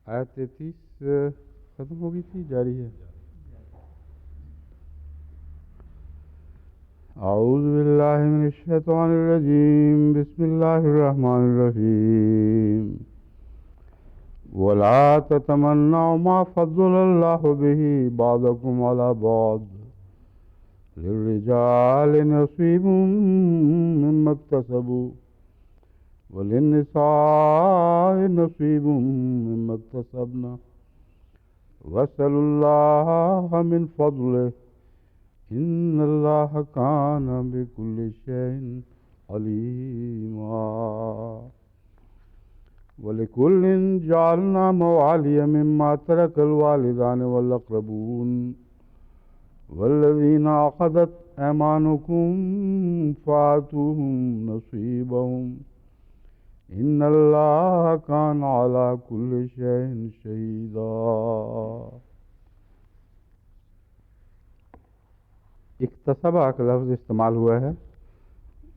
آیت 33 ختم ہو گئی تھی، جاری ہے۔ اعوذ باللہ من الشیطان الرجیم، بسم اللہ الرحمن الرحیم۔ ولا تتمنوا ما فضل اللہ به بعضکم علی بعض، للرجال نصیب مما اکتسبوا وللنساء نصیب مما اکتسبن، واسألوا اللہ من فضلہ ان اللہ کان بکل شیء علیما۔ وَلِكُلٍّ جَعَلْنَا مَوَالِيَ مِمَّا تَرَكَ الْوَالِدَانِ وَالْأَقْرَبُونَ وَالَّذِينَ عَقَدَتْ أَيْمَانُكُمْ فَآتُوهُمْ نَصِيبَهُمْ إِنَّ اللَّهَ كَانَ عَلَى كُلِّ شَيْءٍ شَهِيدًا۔ اکتسبہ کا لفظ استعمال ہوا ہے،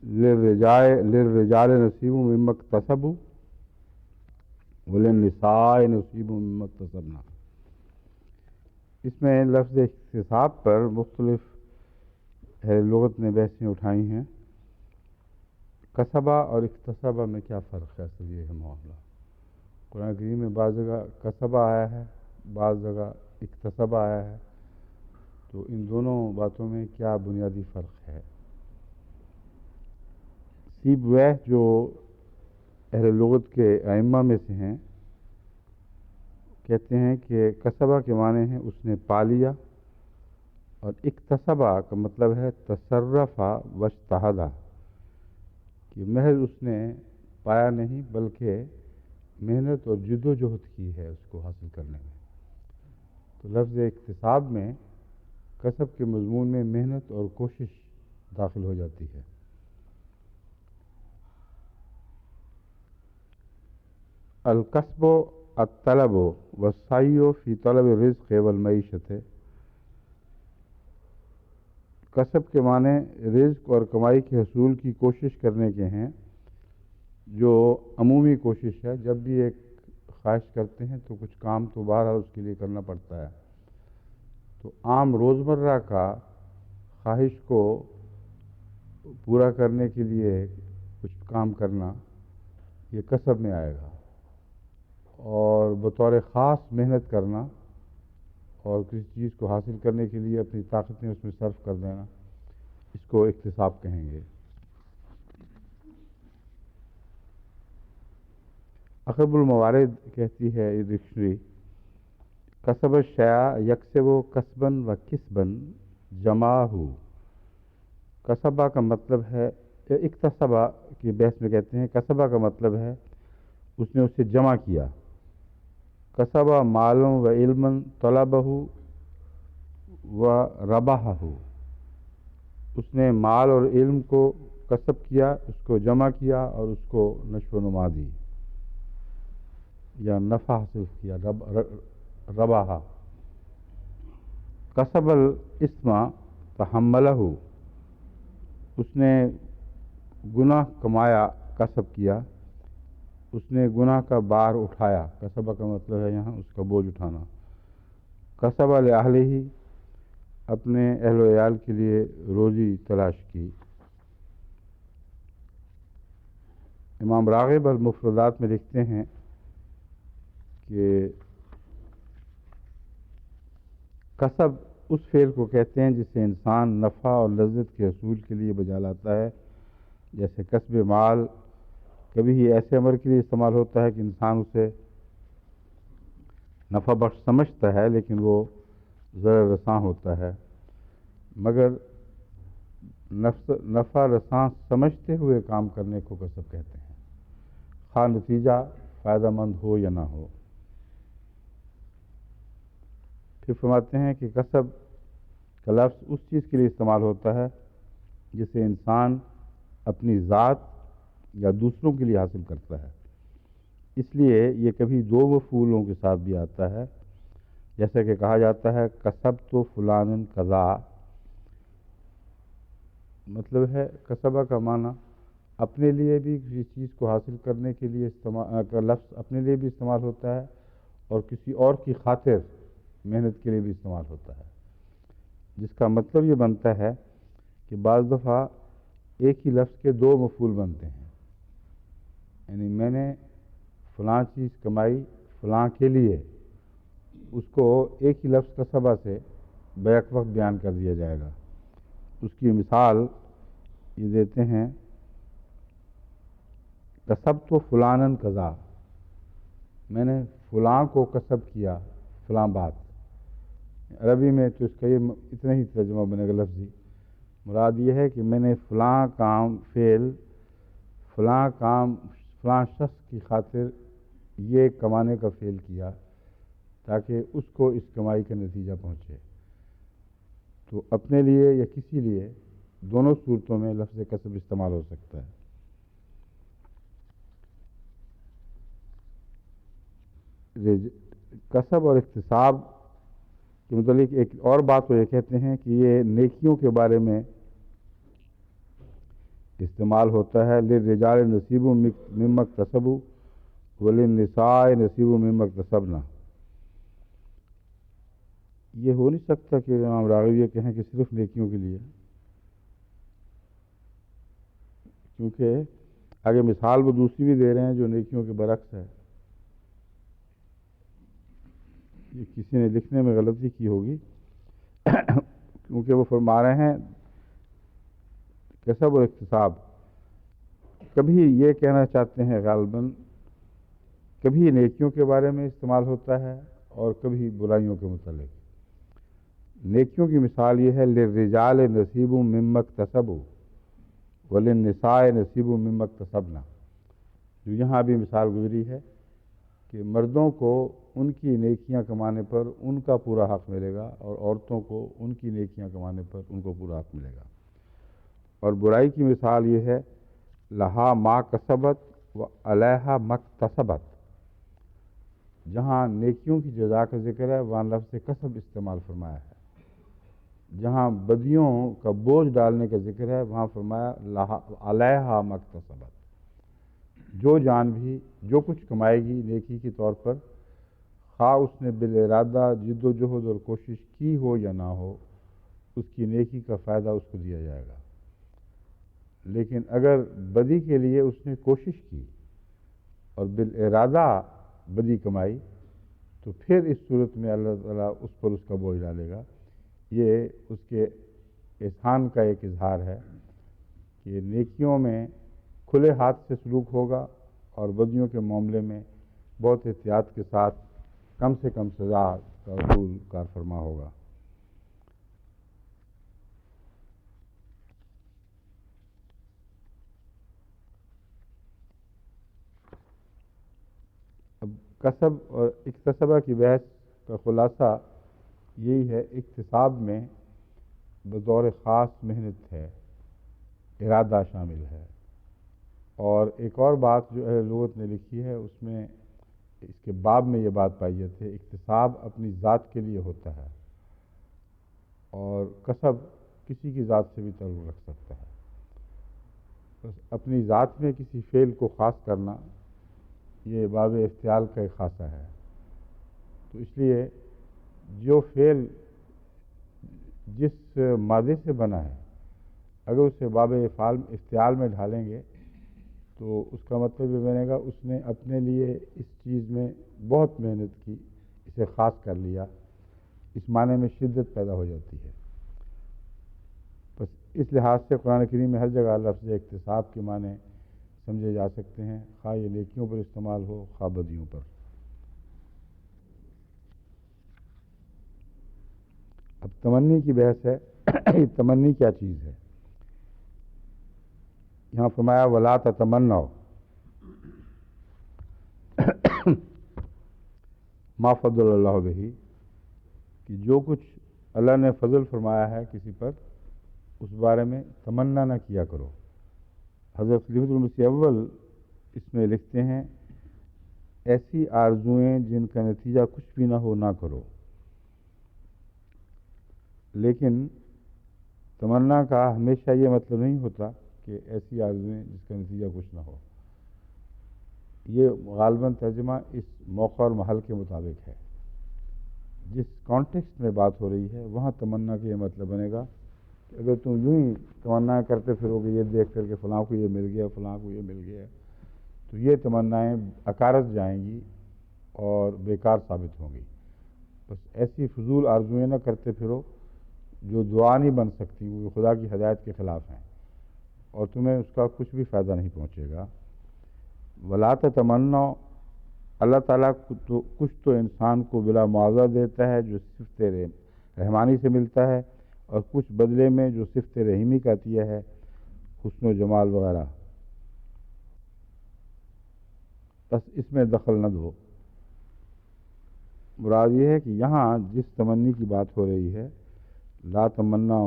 للرجال نصیب مما اکتسبوا وللنساء نصیب مما اکتسبن۔ اس میں لفظ اکتساب پر مختلف لغت نے بحثیں اٹھائی ہیں۔ کسبہ اور اکتسبہ میں کیا فرق ہے؟ اصل یہ ہے معاملہ۔ قرآن کریم میں بعض جگہ کسبہ آیا ہے، بعض جگہ اکتسبہ آیا ہے، تو ان دونوں باتوں میں کیا بنیادی فرق ہے؟ سیبویہ جو اہل لغت کے ائمہ میں سے ہیں، کہتے ہیں کہ کسبہ کے معنی ہیں اس نے پا لیا، اور اکتسبہ کا مطلب ہے تصرفہ واجتہدہ، کہ محض اس نے پایا نہیں بلکہ محنت اور جد و جہد کی ہے اس کو حاصل کرنے میں۔ تو لفظ اکتساب میں کسب کے مضمون میں محنت اور کوشش داخل ہو جاتی ہے۔ الکسب الطلب والسعی فی طلب الرزق والمعیشت۔ کسب کے معنی رزق اور کمائی کے حصول کی کوشش کرنے کے ہیں، جو عمومی کوشش ہے۔ جب بھی ایک خواہش کرتے ہیں تو کچھ کام تو بہرحال اس کے لیے کرنا پڑتا ہے، تو عام روزمرہ کا خواہش کو پورا کرنے کے لیے کچھ کام کرنا، یہ کسب میں آئے گا۔ اور بطور خاص محنت کرنا اور کسی چیز کو حاصل کرنے کے لیے اپنی طاقتیں اس میں صرف کر دینا، اس کو اکتساب کہیں گے۔ اقرب الموارد کہتی ہے یہ ڈکشنری، کسب الشیء یکسب کسبا و کسبا جمعہ۔ کسبہ کا مطلب ہے، اکتسبہ کی بحث میں کہتے ہیں کسبہ کا مطلب ہے اس نے اسے جمع کیا۔ کسبہ مال و علم طلبہ و ربحہ، اس نے مال اور علم کو کسب کیا، اس کو جمع کیا اور اس کو نشو و نما دی یا نفع حاصل کیا، ربحہ۔ کسب الاسم تحملہ، اس نے گناہ کمایا، کسب کیا، اس نے گناہ کا بار اٹھایا۔ کسبہ کا مطلب ہے یہاں اس کا بوجھ اٹھانا۔ کسب لأہلہ، اپنے اہل و عیال کے لیے روزی تلاش کی۔ امام راغب المفردات میں لکھتے ہیں کہ کسب اس فعل کو کہتے ہیں جسے انسان نفع اور لذت کے حصول کے لیے بجا لاتا ہے، جیسے کسب مال کبھی ہی ایسے عمل کے لیے استعمال ہوتا ہے کہ انسان اسے نفع بخش سمجھتا ہے لیکن وہ ضرر رساں ہوتا ہے، مگر نفع رساں سمجھتے ہوئے کام کرنے کو کسب کہتے ہیں، خواہ نتیجہ فائدہ مند ہو یا نہ ہو۔ پھر فرماتے ہیں کہ کسب کا لفظ اس چیز کے لیے استعمال ہوتا ہے جسے انسان اپنی ذات یا دوسروں کے لیے حاصل کرتا ہے، اس لیے یہ کبھی دو مفعولوں کے ساتھ بھی آتا ہے، جیسا کہ کہا جاتا ہے کسبت فلان کذا، مطلب ہے کسبہ کا معنی اپنے لیے بھی کسی چیز کو حاصل کرنے کے لیے کا لفظ اپنے لیے بھی استعمال ہوتا ہے اور کسی اور کی خاطر محنت کے لیے بھی استعمال ہوتا ہے، جس کا مطلب یہ بنتا ہے کہ بعض دفعہ ایک ہی لفظ کے دو مفعول بنتے ہیں، یعنی میں نے فلاں چیز کمائی فلاں کے لیے، اس کو ایک ہی لفظ کا سبا سے بیک وقت بیان کر دیا جائے گا۔ اس کی مثال یہ دیتے ہیں، کسب تو فلانن قضا، میں نے فلاں کو کسب کیا فلاں بات۔ عربی میں تو اس کا یہ اتنا ہی ترجمہ بنے گا لفظی، مراد یہ ہے کہ میں نے فلاں کام فعل فلاں کام فلاں شخص کی خاطر یہ کمانے کا فعل کیا تاکہ اس کو اس کمائی کا نتیجہ پہنچے۔ تو اپنے لیے یا کسی لیے دونوں صورتوں میں لفظ کسب استعمال ہو سکتا ہے۔ کسب اور اکتساب کے متعلق ایک اور بات کو یہ کہتے ہیں کہ یہ نیکیوں کے بارے میں استعمال ہوتا ہے، للرجال نصیب مما اکتسبوا وللنساء نصیب مما اکتسبن۔ یہ ہو نہیں سکتا کہ امام راغب یہ کہیں کہ صرف نیکیوں کے لیے، کیونکہ آگے مثال وہ دوسری بھی دے رہے ہیں جو نیکیوں کے برعکس ہے۔ یہ کسی نے لکھنے میں غلطی کی ہوگی کیونکہ وہ فرما رہے ہیں کسب اور اکتساب، کبھی یہ کہنا چاہتے ہیں غالباً کبھی نیکیوں کے بارے میں استعمال ہوتا ہے اور کبھی برائیوں کے متعلق۔ نیکیوں کی مثال یہ ہے، للرجال نصیب مما اکتسبوا وللنساء نصیب مما اکتسبن، جو یہاں بھی مثال گزری ہے کہ مردوں کو ان کی نیکیاں کمانے پر ان کا پورا حق ملے گا اور عورتوں کو ان کی نیکیاں کمانے پر ان کو پورا حق ملے گا۔ اور برائی کی مثال یہ ہے، لہا ما کسبت و علیہا مکتسبت، جہاں نیکیوں کی جزا کا ذکر ہے وہاں لفظ کسب استعمال فرمایا ہے، جہاں بدیوں کا بوجھ ڈالنے کا ذکر ہے وہاں فرمایا لہا علیہا مکتسبت۔ جو جان بھی جو کچھ کمائے گی نیکی کے طور پر، خواہ اس نے بالارادہ جد و جہد اور کوشش کی ہو یا نہ ہو، اس کی نیکی کا فائدہ اس کو دیا جائے گا۔ لیکن اگر بدی کے لیے اس نے کوشش کی اور بالارادہ بدی کمائی تو پھر اس صورت میں اللہ تعالیٰ اس پر اس کا بوجھ ڈالے گا۔ یہ اس کے احسان کا ایک اظہار ہے کہ نیکیوں میں کھلے ہاتھ سے سلوک ہوگا اور بدیوں کے معاملے میں بہت احتیاط کے ساتھ کم سے کم سزا کا رسول کار فرما ہوگا۔ اب کسب اور اکتسابہ کی بحث کا خلاصہ یہی ہے، اکتساب میں بطور خاص محنت ہے، ارادہ شامل ہے۔ اور ایک اور بات جو اہل لغت نے لکھی ہے اس میں اس کے باب میں یہ بات پائی جاتی ہے، اکتساب اپنی ذات کے لیے ہوتا ہے اور کسب کسی کی ذات سے بھی تعلق رکھ سکتا ہے۔ بس اپنی ذات میں کسی فعل کو خاص کرنا یہ باب افتعال کا ایک خاصہ ہے۔ تو اس لیے جو فعل جس مادے سے بنا ہے اگر اسے باب افتعال میں ڈھالیں گے تو اس کا مطلب یہ بنے گا اس نے اپنے لیے اس چیز میں بہت محنت کی، اسے خاص کر لیا، اس معنی میں شدت پیدا ہو جاتی ہے۔ بس اس لحاظ سے قرآن کریم میں ہر جگہ لفظ اکتساب کے معنی سمجھے جا سکتے ہیں، خواہ یہ نیکیوں پر استعمال ہو خواہ بدیوں پر۔ اب تمنی کی بحث ہے یہ تمنی کیا چیز ہے؟ یہاں فرمایا وَلَا تَتَمَنَّوْا مَا فَضَّلَ اللَّهُ بِهِ، کہ جو کچھ اللہ نے فضل فرمایا ہے کسی پر اس بارے میں تمنا نہ کیا کرو۔ حضرت خلیفۃ المسیح اول اس میں لکھتے ہیں، ایسی آرزوئیں جن کا نتیجہ کچھ بھی نہ ہو نہ کرو۔ لیکن تمنا کا ہمیشہ یہ مطلب نہیں ہوتا کہ ایسی آرزوئیں جس کا نتیجہ کچھ نہ ہو۔ یہ غالباً ترجمہ اس موقع اور محل کے مطابق ہے. جس کانٹیکسٹ میں بات ہو رہی ہے وہاں تمنا کا یہ مطلب بنے گا کہ اگر تم یوں ہی تمنا کرتے پھرو گے یہ دیکھ کر کے فلاں کو یہ مل گیا فلاں کو یہ مل گیا، تو یہ تمنائیں عکارت جائیں گی اور بیکار ثابت ہوں گی. بس ایسی فضول آرزوئیں نہ کرتے پھرو جو دعا نہیں بن سکتی، وہ خدا کی ہدایت کے خلاف ہیں اور تمہیں اس کا کچھ بھی فائدہ نہیں پہنچے گا. ولا تمنا، اللہ تعالیٰ کچھ تو انسان کو بلا معاوضہ دیتا ہے جو صفت رحمانی سے ملتا ہے، اور کچھ بدلے میں جو صفت رحیمی کا عطیہ ہے، حسن و جمال وغیرہ. بس اس میں دخل نہ دو. مراد یہ ہے کہ یہاں جس تمنی کی بات ہو رہی ہے، لا تمنا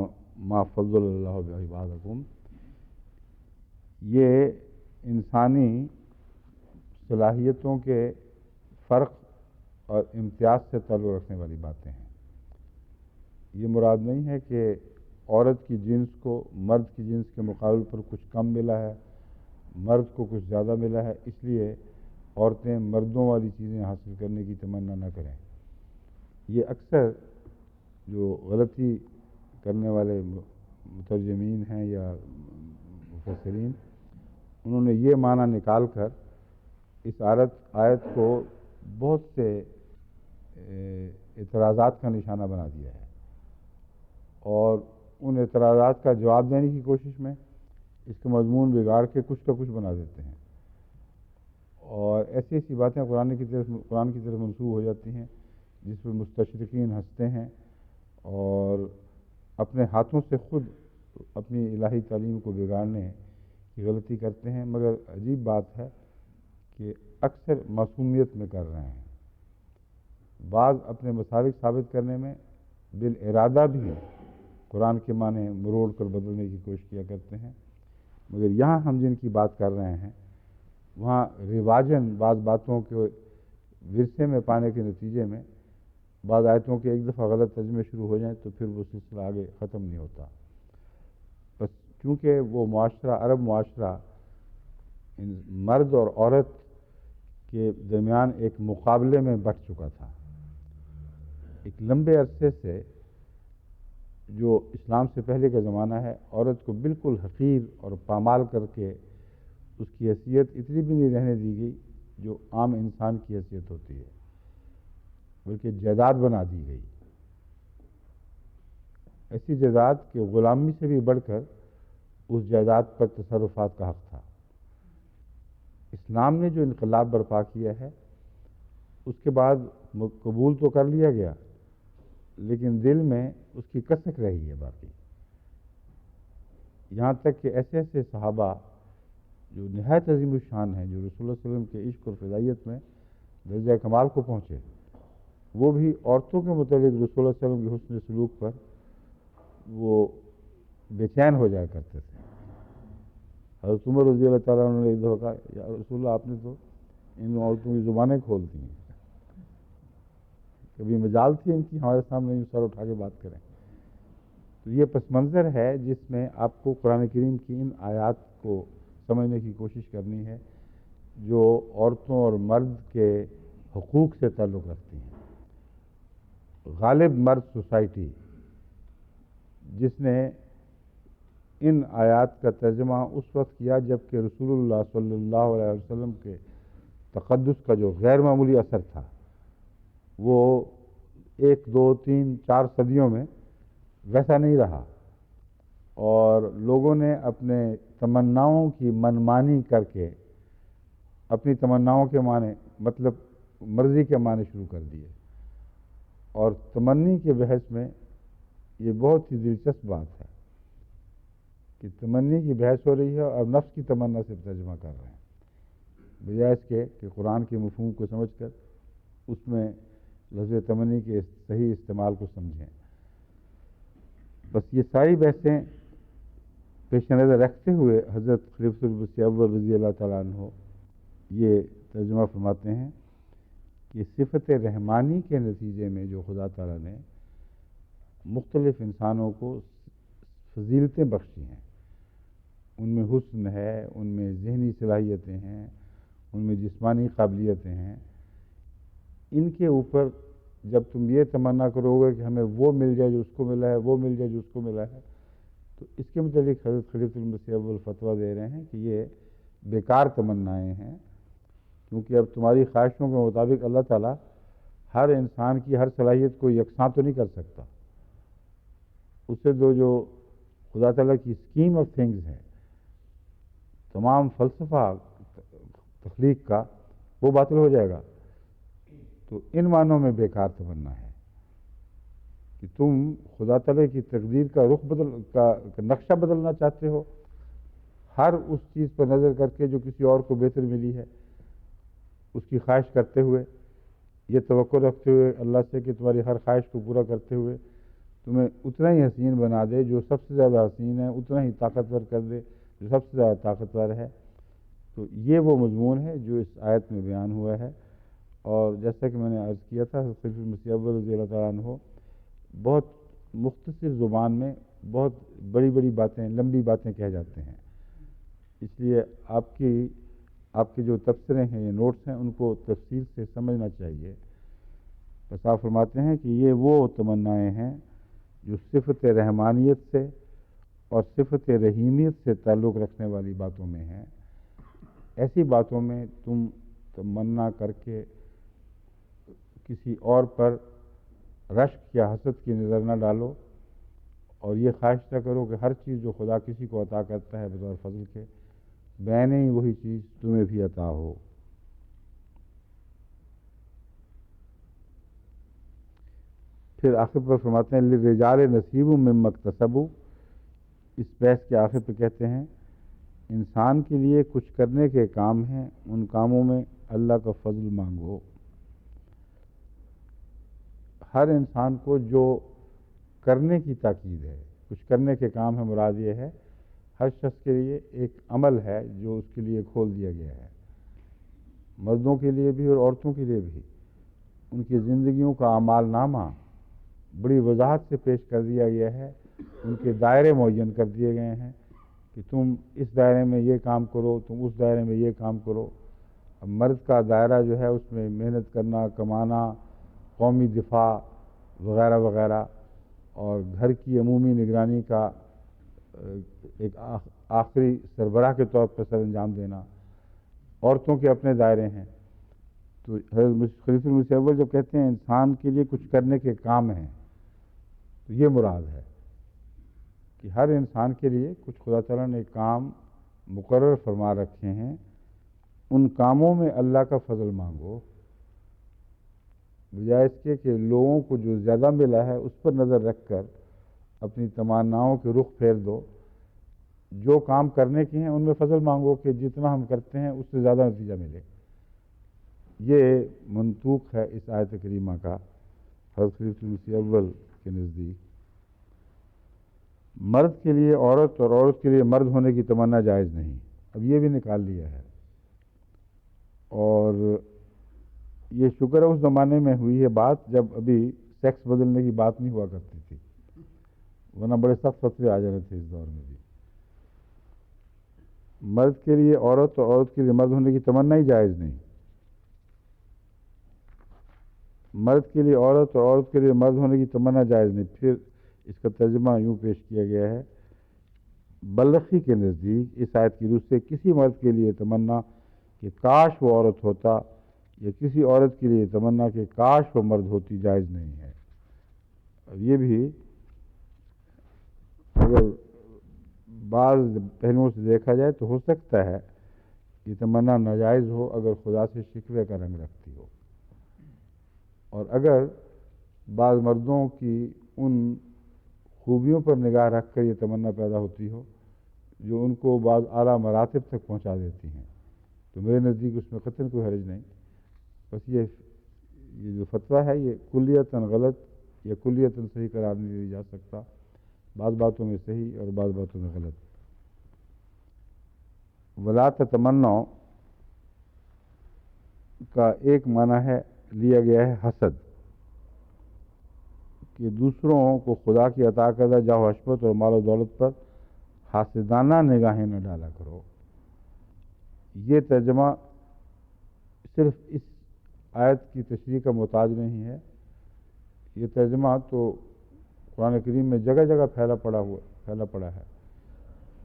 ما فضل اللہ بعبادکم، یہ انسانی صلاحیتوں کے فرق اور امتیاز سے تعلق رکھنے والی باتیں ہیں. یہ مراد نہیں ہے کہ عورت کی جنس کو مرد کی جنس کے مقابل پر کچھ کم ملا ہے، مرد کو کچھ زیادہ ملا ہے، اس لیے عورتیں مردوں والی چیزیں حاصل کرنے کی تمنا نہ کریں. یہ اکثر جو غلطی کرنے والے مترجمین ہیں یا مفسرین، انہوں نے یہ معنی نکال کر اس آیت کو بہت سے اعتراضات کا نشانہ بنا دیا ہے، اور ان اعتراضات کا جواب دینے کی کوشش میں اس کا مضمون بگاڑ کے کچھ کا کچھ بنا دیتے ہیں، اور ایسی ایسی باتیں قرآن کی طرف منسوب ہو جاتی ہیں جس پہ مستشرقین ہنستے ہیں اور اپنے ہاتھوں سے خود اپنی الہی تعلیم کو بگاڑنے کی غلطی کرتے ہیں. مگر عجیب بات ہے کہ اکثر معصومیت میں کر رہے ہیں. بعض اپنے مسالک ثابت کرنے میں بالارادہ بھی قرآن کے معنی مروڑ کر بدلنے کی کوشش کیا کرتے ہیں. مگر یہاں ہم جن کی بات کر رہے ہیں وہاں رواجن بعض باتوں کے ورثے میں پانے کے نتیجے میں بعض آیتوں کے ایک دفعہ غلط ترجمے شروع ہو جائیں تو پھر وہ سلسلہ آگے ختم نہیں ہوتا. بس چونکہ وہ معاشرہ، عرب معاشرہ، مرد اور عورت کے درمیان ایک مقابلے میں بٹ چکا تھا. ایک لمبے عرصے سے جو اسلام سے پہلے کا زمانہ ہے، عورت کو بالکل حقیر اور پامال کر کے اس کی حیثیت اتنی بھی نہیں رہنے دی گئی جو عام انسان کی حیثیت ہوتی ہے، بلکہ جائیداد بنا دی گئی. ایسی جائیداد کہ غلامی سے بھی بڑھ کر اس جائیداد پر تصرفات کا حق تھا. اسلام نے جو انقلاب برپا کیا ہے اس کے بعد قبول تو کر لیا گیا، لیکن دل میں اس کی کسک رہی ہے باقی. یہاں تک کہ ایسے ایسے صحابہ جو نہایت عظیم الشان ہیں، جو رسول اللہ صلی اللہ علیہ وسلم کے عشق اور فدائیت میں درجہ کمال کو پہنچے، وہ بھی عورتوں کے متعلق رسول اللہ صلی اللہ علیہ وسلم کے حسن سلوک پر وہ بے چین ہو جایا کرتے تھے. حضرت عمر رضی اللہ تعالیٰ عنہ نے ایک دفعہ کہا، یا رسول اللہ آپ نے تو ان عورتوں کی زبانیں کھول دی ہیں، کبھی مجال تھی ان کی ہمارے سامنے یوں سر اٹھا کے بات کریں. تو یہ پس منظر ہے جس میں آپ کو قرآن کریم کی ان آیات کو سمجھنے کی کوشش کرنی ہے جو عورتوں اور مرد کے حقوق سے تعلق رکھتی ہیں. غالب مرد سوسائٹی جس نے ان آیات کا ترجمہ اس وقت کیا جب کہ رسول اللہ صلی اللہ علیہ وسلم کے تقدس کا جو غیر معمولی اثر تھا وہ 1 2 3 4 صدیوں میں ویسا نہیں رہا، اور لوگوں نے اپنے تمناؤں کی منمانی کر کے اپنی تمناؤں کے معنی مطلب مرضی کے معنی شروع کر دیے. اور تمنی کے بحث میں یہ بہت ہی دلچسپ بات ہے کہ تمنی کی بحث ہو رہی ہے اور نفس کی تمنا سے ترجمہ کر رہے ہیں، بجائے اس کے کہ قرآن کے مفہوم کو سمجھ کر اس میں لفظ تمنی کے صحیح استعمال کو سمجھیں. بس یہ ساری بحثیں پیش نظر رکھتے ہوئے حضرت خلیفۃ المسیح اول رضی اللہ تعالیٰ عنہ یہ ترجمہ فرماتے ہیں کہ صفت رحمانی کے نتیجے میں جو خدا تعالیٰ نے مختلف انسانوں کو فضیلتیں بخشی ہیں، ان میں حسن ہے، ان میں ذہنی صلاحیتیں ہیں، ان میں جسمانی قابلیتیں ہیں، ان کے اوپر جب تم یہ تمنا کرو گے کہ ہمیں وہ مل جائے جو اس کو ملا ہے، وہ مل جائے جو اس کو ملا ہے، تو اس کے متعلق حضرت خلیفۃ المسیح اول فتویٰ دے رہے ہیں کہ یہ بیکار تمنائیں ہیں، کیونکہ اب تمہاری خواہشوں کے مطابق اللہ تعالیٰ ہر انسان کی ہر صلاحیت کو یکساں تو نہیں کر سکتا، اسے جو خدا تعالیٰ کی اسکیم آف تھنگز ہے، تمام فلسفہ تخلیق کا، وہ باطل ہو جائے گا۔ تو ان معنوں میں بیکار تمنا ہے کہ تم خدا تعالیٰ کی تقدیر کا رخ کا نقشہ بدلنا چاہتے ہو، ہر اس چیز پر نظر کر کے جو کسی اور کو بہتر ملی ہے اس کی خواہش کرتے ہوئے، یہ توقع رکھتے ہوئے اللہ سے کہ تمہاری ہر خواہش کو پورا کرتے ہوئے تمہیں اتنا ہی حسین بنا دے جو سب سے زیادہ حسین ہے، اتنا ہی طاقتور کر دے جو سب سے زیادہ طاقتور ہے۔ تو یہ وہ مضمون ہے جو اس آیت میں بیان ہوا ہے، اور جیسا کہ میں نے عرض کیا تھا خلیفۃ المسیح اول رضی اللہ تعالیٰ عنہ بہت مختصر زبان میں بہت بڑی بڑی باتیں، لمبی باتیں کہہ جاتے ہیں، اس لیے آپ کے جو تبصرے ہیں یا نوٹس ہیں ان کو تفصیل سے سمجھنا چاہیے۔ بس آپ فرماتے ہیں کہ یہ وہ تمنائیں ہیں جو صفت رحمانیت سے اور صفت رحیمیت سے تعلق رکھنے والی باتوں میں ہیں۔ ایسی باتوں میں تم تمنا کر کے کسی اور پر رشک یا حسد کی نظر نہ ڈالو، اور یہ خواہش نہ کرو کہ ہر چیز جو خدا کسی کو عطا کرتا ہے بطور فضل کے، بعین ہی وہی چیز تمہیں بھی عطا ہو۔ پھر آخر پر فرماتے ہیں للرجال نصیب مما اکتسبوا، اس بحث کے آخر پہ کہتے ہیں انسان کے لیے کچھ کرنے کے کام ہیں، ان کاموں میں اللہ کا فضل مانگو۔ ہر انسان کو جو کرنے کی تاکید ہے، کچھ کرنے کے کام ہے، مراد یہ ہے ہر شخص کے لیے ایک عمل ہے جو اس کے لیے کھول دیا گیا ہے، مردوں کے لیے بھی اور عورتوں کے لیے بھی۔ ان کی زندگیوں کا اعمال نامہ بڑی وضاحت سے پیش کر دیا گیا ہے، ان کے دائرے معین کر دیے گئے ہیں کہ تم اس دائرے میں یہ کام کرو، تم اس دائرے میں یہ کام کرو۔ اب مرد کا دائرہ جو ہے اس میں محنت کرنا، کمانا، قومی دفاع وغیرہ وغیرہ، اور گھر کی عمومی نگرانی کا ایک آخری سربراہ کے طور پر سر انجام دینا۔ عورتوں کے اپنے دائرے ہیں۔ تو حضرت خلیفۃ المسیح اول جو کہتے ہیں انسان کے لیے کچھ کرنے کے کام ہیں، تو یہ مراد ہے کہ ہر انسان کے لیے کچھ خدا تعالیٰ نے کام مقرر فرما رکھے ہیں، ان کاموں میں اللہ کا فضل مانگو، بجائے اس کے کہ لوگوں کو جو زیادہ ملا ہے اس پر نظر رکھ کر اپنی تمناؤں کے رخ پھیر دو۔ جو کام کرنے کے ہیں ان میں فضل مانگو کہ جتنا ہم کرتے ہیں اس سے زیادہ نتیجہ ملے۔ یہ منطوق ہے اس آیت کریمہ کا حضرت خلیفۃ المسیح اول کے نزدیک۔ مرد کے لیے عورت اور عورت کے لیے مرد ہونے کی تمنا جائز نہیں، اب یہ بھی نکال لیا ہے، اور یہ شکر ہے اس زمانے میں ہوئی ہے بات جب ابھی سیکس بدلنے کی بات نہیں ہوا کرتی تھی، ورنہ بڑے سخت فتوے آ جانے تھے اس دور میں بھی۔ مرد کے لیے عورت اور عورت کے لیے مرد ہونے کی تمنا ہی جائز نہیں، مرد کے لیے عورت اور عورت کے لیے مرد ہونے کی تمنا جائز نہیں۔ پھر اس کا ترجمہ یوں پیش کیا گیا ہے، بلخی کے نزدیک اس آیت کی روح سے کسی مرد کے لیے تمنا کہ کاش وہ عورت ہوتا، یا کسی عورت کے لیے تمنا کہ کاش وہ مرد ہوتی جائز نہیں ہے۔ اب یہ بھی اگر بعض پہلوؤں سے دیکھا جائے تو ہو سکتا ہے یہ تمنا ناجائز ہو اگر خدا سے شکوے کا رنگ رکھتی ہو، اور اگر بعض مردوں کی ان خوبیوں پر نگاہ رکھ کر یہ تمنا پیدا ہوتی ہو جو ان کو بعض اعلیٰ مراتب تک پہنچا دیتی ہیں، تو میرے نزدیک اس میں قطعاً کوئی حرج نہیں۔ بس یہ جو فتویٰ ہے یہ کلیتاً غلط یا کلیتاً صحیح قرار نہیں دیا جا سکتا، بعض باتوں میں صحیح اور بعض باتوں میں غلط۔ ولا تتمنوا کا ایک معنی ہے لیا گیا ہے حسد، کہ دوسروں کو خدا کی عطا کردہ جاہ و حشمت اور مال و دولت پر حاسدانہ نگاہیں نہ ڈالا کرو۔ یہ ترجمہ صرف اس آیت کی تشریح کا محتاج نہیں ہے، یہ ترجمہ تو قرآن کریم میں جگہ جگہ پھیلا پڑا ہے۔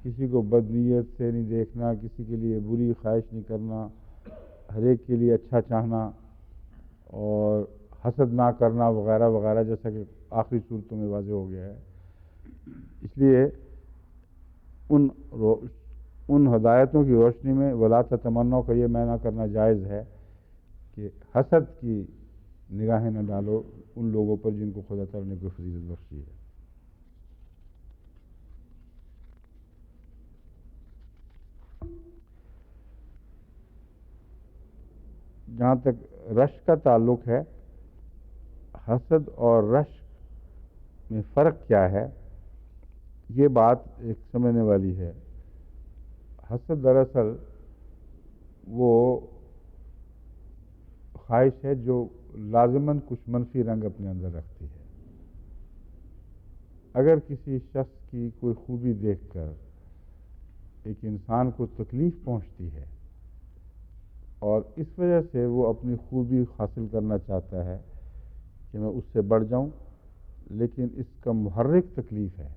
کسی کو بدنیت سے نہیں دیکھنا، کسی کے لیے بری خواہش نہیں کرنا، ہر ایک کے لیے اچھا چاہنا اور حسد نہ کرنا وغیرہ وغیرہ، جیسا کہ آخری صورتوں میں واضح ہو گیا ہے۔ اس لیے ان ہدایتوں کی روشنی میں ولا تتمنوا کا یہ معنی کرنا جائز ہے کہ حسد کی نگاہیں نہ ڈالو ان لوگوں پر جن کو خدا تعالیٰ نے کوئی فضیلت بخشی ہے۔ جہاں تک رشک کا تعلق ہے، حسد اور رشک میں فرق کیا ہے، یہ بات ایک سمجھنے والی ہے۔ حسد دراصل وہ خواہش ہے جو لازماً کچھ منفی رنگ اپنے اندر رکھتی ہے۔ اگر کسی شخص کی کوئی خوبی دیکھ کر ایک انسان کو تکلیف پہنچتی ہے اور اس وجہ سے وہ اپنی خوبی حاصل کرنا چاہتا ہے کہ میں اس سے بڑھ جاؤں، لیکن اس کا محرک تکلیف ہے،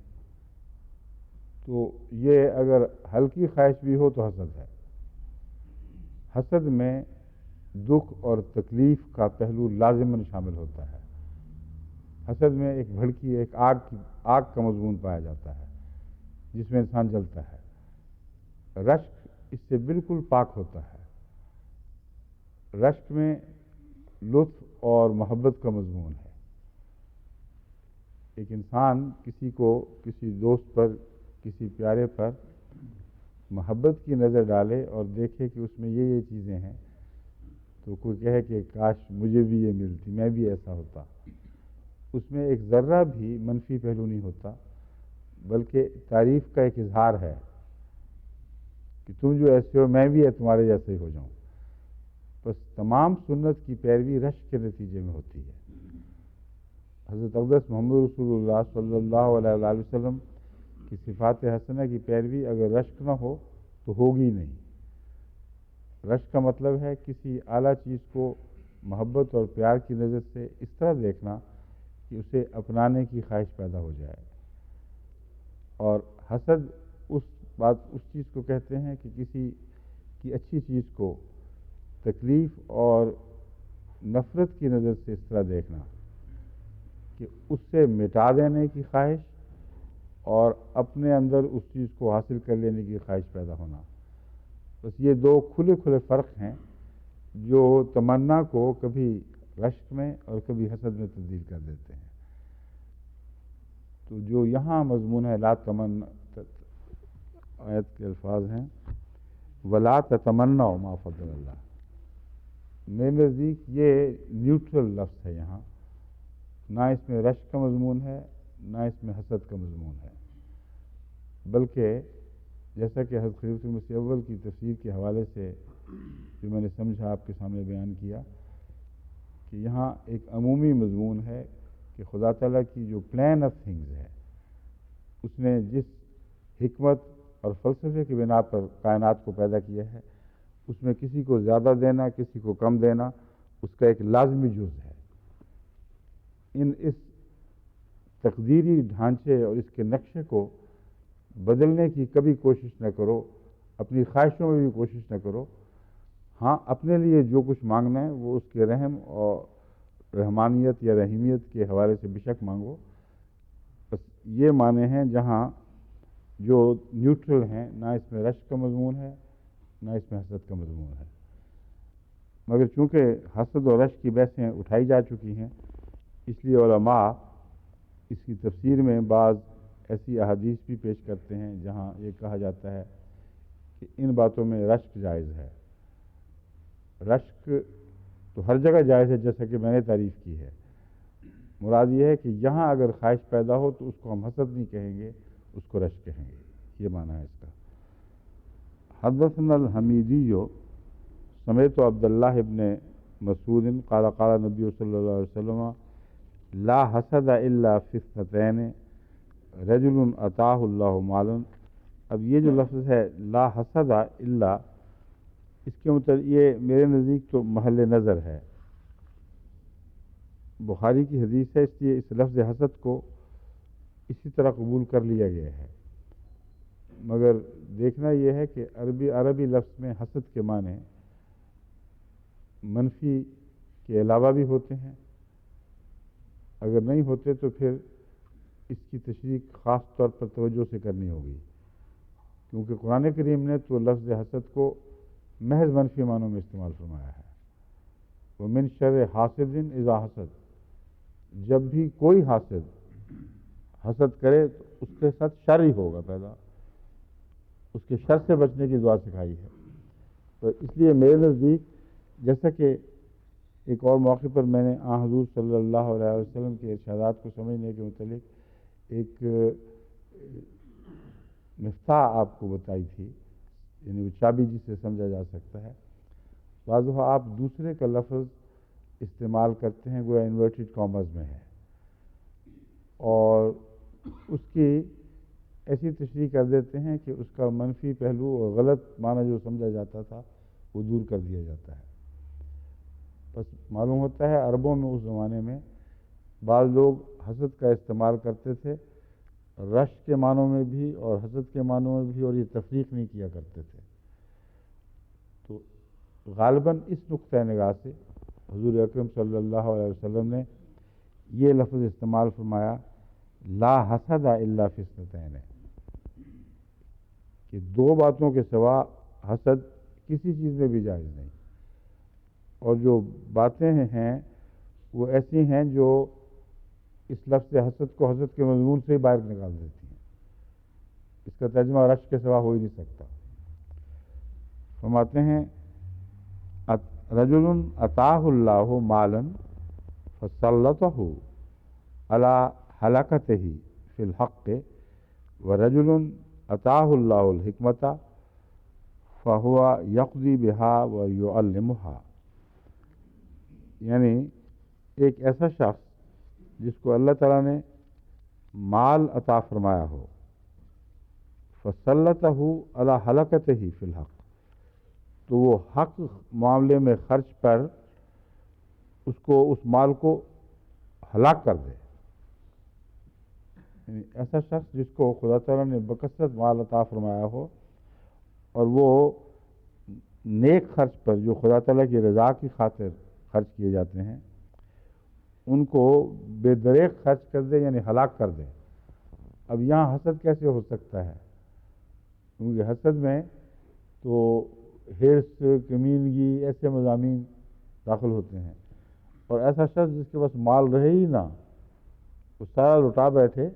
تو یہ اگر ہلکی خواہش بھی ہو تو حسد ہے۔ حسد میں دکھ اور تکلیف کا پہلو لازماً شامل ہوتا ہے۔ حسد میں ایک بھڑکی، ایک آگ کا مضمون پایا جاتا ہے جس میں انسان جلتا ہے۔ رشک اس سے بالکل پاک ہوتا ہے۔ رشک میں لطف اور محبت کا مضمون ہے۔ ایک انسان کسی دوست پر، کسی پیارے پر محبت کی نظر ڈالے اور دیکھے کہ اس میں یہ چیزیں ہیں، تو کوئی کہے کہ کاش مجھے بھی یہ ملتی، میں بھی ایسا ہوتا، اس میں ایک ذرہ بھی منفی پہلو نہیں ہوتا، بلکہ تعریف کا ایک اظہار ہے کہ تم جو ایسے ہو میں بھی تمہارے جیسے ہی ہو جاؤں۔ بس تمام سنت کی پیروی رشک کے نتیجے میں ہوتی ہے۔ حضرت اقدس محمد رسول اللہ صلی اللہ علیہ وآلہ وسلم کی صفات حسنہ کی پیروی اگر رشک نہ ہو تو ہوگی نہیں۔ رشک کا مطلب ہے کسی اعلیٰ چیز کو محبت اور پیار کی نظر سے اس طرح دیکھنا کہ اسے اپنانے کی خواہش پیدا ہو جائے، اور حسد اس چیز کو کہتے ہیں کہ کسی کی اچھی چیز کو تکلیف اور نفرت کی نظر سے اس طرح دیکھنا کہ اس سے مٹا دینے کی خواہش اور اپنے اندر اس چیز کو حاصل کر لینے کی خواہش پیدا ہونا۔ بس یہ دو کھلے فرق ہیں جو تمنا کو کبھی رشک میں اور کبھی حسد میں تبدیل کر دیتے ہیں۔ تو جو یہاں مضمون ہے لا تمنا، آیت کے الفاظ ہیں ولا تتمنوا ما فضل اللہ، میرے نزدیک یہ نیوٹرل لفظ ہے یہاں، نہ اس میں رشک کا مضمون ہے نہ اس میں حسد کا مضمون ہے، بلکہ جیسا کہ حضرت خلیفۃ المسیح اول کی تفسیر کے حوالے سے جو میں نے سمجھا آپ کے سامنے بیان کیا کہ یہاں ایک عمومی مضمون ہے کہ خدا تعالیٰ کی جو پلان آف تھنگز ہے، اس نے جس حکمت اور فلسفے کی بنا پر کائنات کو پیدا کیا ہے، اس میں کسی کو زیادہ دینا، کسی کو کم دینا، اس کا ایک لازمی جز ہے۔ اس تقدیری ڈھانچے اور اس کے نقشے کو بدلنے کی کبھی کوشش نہ کرو، اپنی خواہشوں میں بھی کوشش نہ کرو۔ ہاں، اپنے لیے جو کچھ مانگنا ہے وہ اس کے رحم اور رحمانیت یا رحیمیت کے حوالے سے بے شک مانگو۔ بس یہ معنی ہیں جہاں جو نیوٹرل ہیں، نہ اس میں رشک کا مضمون ہے نہ اس میں حسد کا مضمون ہے، مگر چونکہ حسد اور رشک کی بحثیں اٹھائی جا چکی ہیں، اس لیے علماء اس کی تفسیر میں بعض ایسی احادیث بھی پیش کرتے ہیں جہاں یہ کہا جاتا ہے کہ ان باتوں میں رشک جائز ہے۔ رشک تو ہر جگہ جائز ہے جیسا کہ میں نے تعریف کی ہے، مراد یہ ہے کہ یہاں اگر خواہش پیدا ہو تو اس کو ہم حسد نہیں کہیں گے، اس کو رشک کہیں گے، یہ معنی ہے اس کا۔ حدثنا الحمیدی سمیت عبداللہ ابن مسعود قال قال نبی صلی اللہ علیہ وسلم لا حسد الا فی اثنتین رجل اتاہ اللہ مالا۔ اب یہ جو لفظ ہے لا حسد الا، اس کے مطلب یہ میرے نزدیک تو محل نظر ہے، بخاری کی حدیث ہے، اس لیے اس لفظ حسد کو اسی طرح قبول کر لیا گیا ہے، مگر دیکھنا یہ ہے کہ عربی لفظ میں حسد کے معنی منفی کے علاوہ بھی ہوتے ہیں، اگر نہیں ہوتے تو پھر اس کی تشریح خاص طور پر توجہ سے کرنی ہوگی، کیونکہ قرآن کریم نے تو لفظ حسد کو محض منفی معنوں میں استعمال فرمایا ہے۔ وَمِن شَرِّ حاسد اذا حسد، جب بھی کوئی حسد کرے تو اس کے ساتھ شر ہی ہوگا پیدا، اس کے شر سے بچنے کی دعا سکھائی ہے۔ تو اس لیے میرے نزدیک، جیسا کہ ایک اور موقع پر میں نے حضور صلی اللہ علیہ وسلم کے ارشادات کو سمجھنے کے متعلق ایک مفتاح آپ کو بتائی تھی، یعنی وہ چابی جسے سمجھا جا سکتا ہے۔ بعض دفعہ آپ دوسرے کا لفظ استعمال کرتے ہیں گویا انورٹڈ کامرز میں ہے، اور اس کی ایسی تشریح کر دیتے ہیں کہ اس کا منفی پہلو اور غلط معنی جو سمجھا جاتا تھا وہ دور کر دیا جاتا ہے۔ بس معلوم ہوتا ہے عربوں میں اس زمانے میں بعض لوگ حسد کا استعمال کرتے تھے رشک کے معنوں میں بھی اور حسد کے معنوں میں بھی، اور یہ تفریق نہیں کیا کرتے تھے۔ تو غالباً اس نقطۂ نگاہ سے حضور اکرم صلی اللہ علیہ وسلم نے یہ لفظ استعمال فرمایا، لا حسد الا فی اثنتین، کہ دو باتوں کے سوا حسد کسی چیز میں بھی جائز نہیں، اور جو باتیں ہیں وہ ایسی ہیں جو اس لفظ حسد کو حسد کے مضمون سے ہی باہر نکال دیتی ہیں، اس کا ترجمہ رشک کے سوا ہو ہی نہیں سکتا۔ فرماتے ہیں رجل اتاہ اللہ مالا فسلطہ علی ہلاکتہ فی الحق ورجل اتاہ اللہ الحکمت فہو یقضی بہا ویعلمہا، یعنی ایک ایسا شخص جس کو اللہ تعالیٰ نے مال عطا فرمایا ہو، فسلطہ علی ہلاکتہ فی الحق، تو وہ حق معاملے میں خرچ پر اس مال کو ہلاک کر دے، یعنی ایسا شخص جس کو خدا تعالیٰ نے بکثرت مال عطا فرمایا ہو اور وہ نیک خرچ پر جو خدا تعالیٰ کی رضا کی خاطر خرچ کیے جاتے ہیں ان کو بے دریغ خرچ کر دے، یعنی ہلاک کر دے۔ اب یہاں حسد کیسے ہو سکتا ہے؟ کیونکہ حسد میں تو حرص، کمینگی، ایسے مضامین داخل ہوتے ہیں، اور ایسا شخص جس کے پاس مال رہے ہی نہ، وہ سارا لٹا بیٹھے،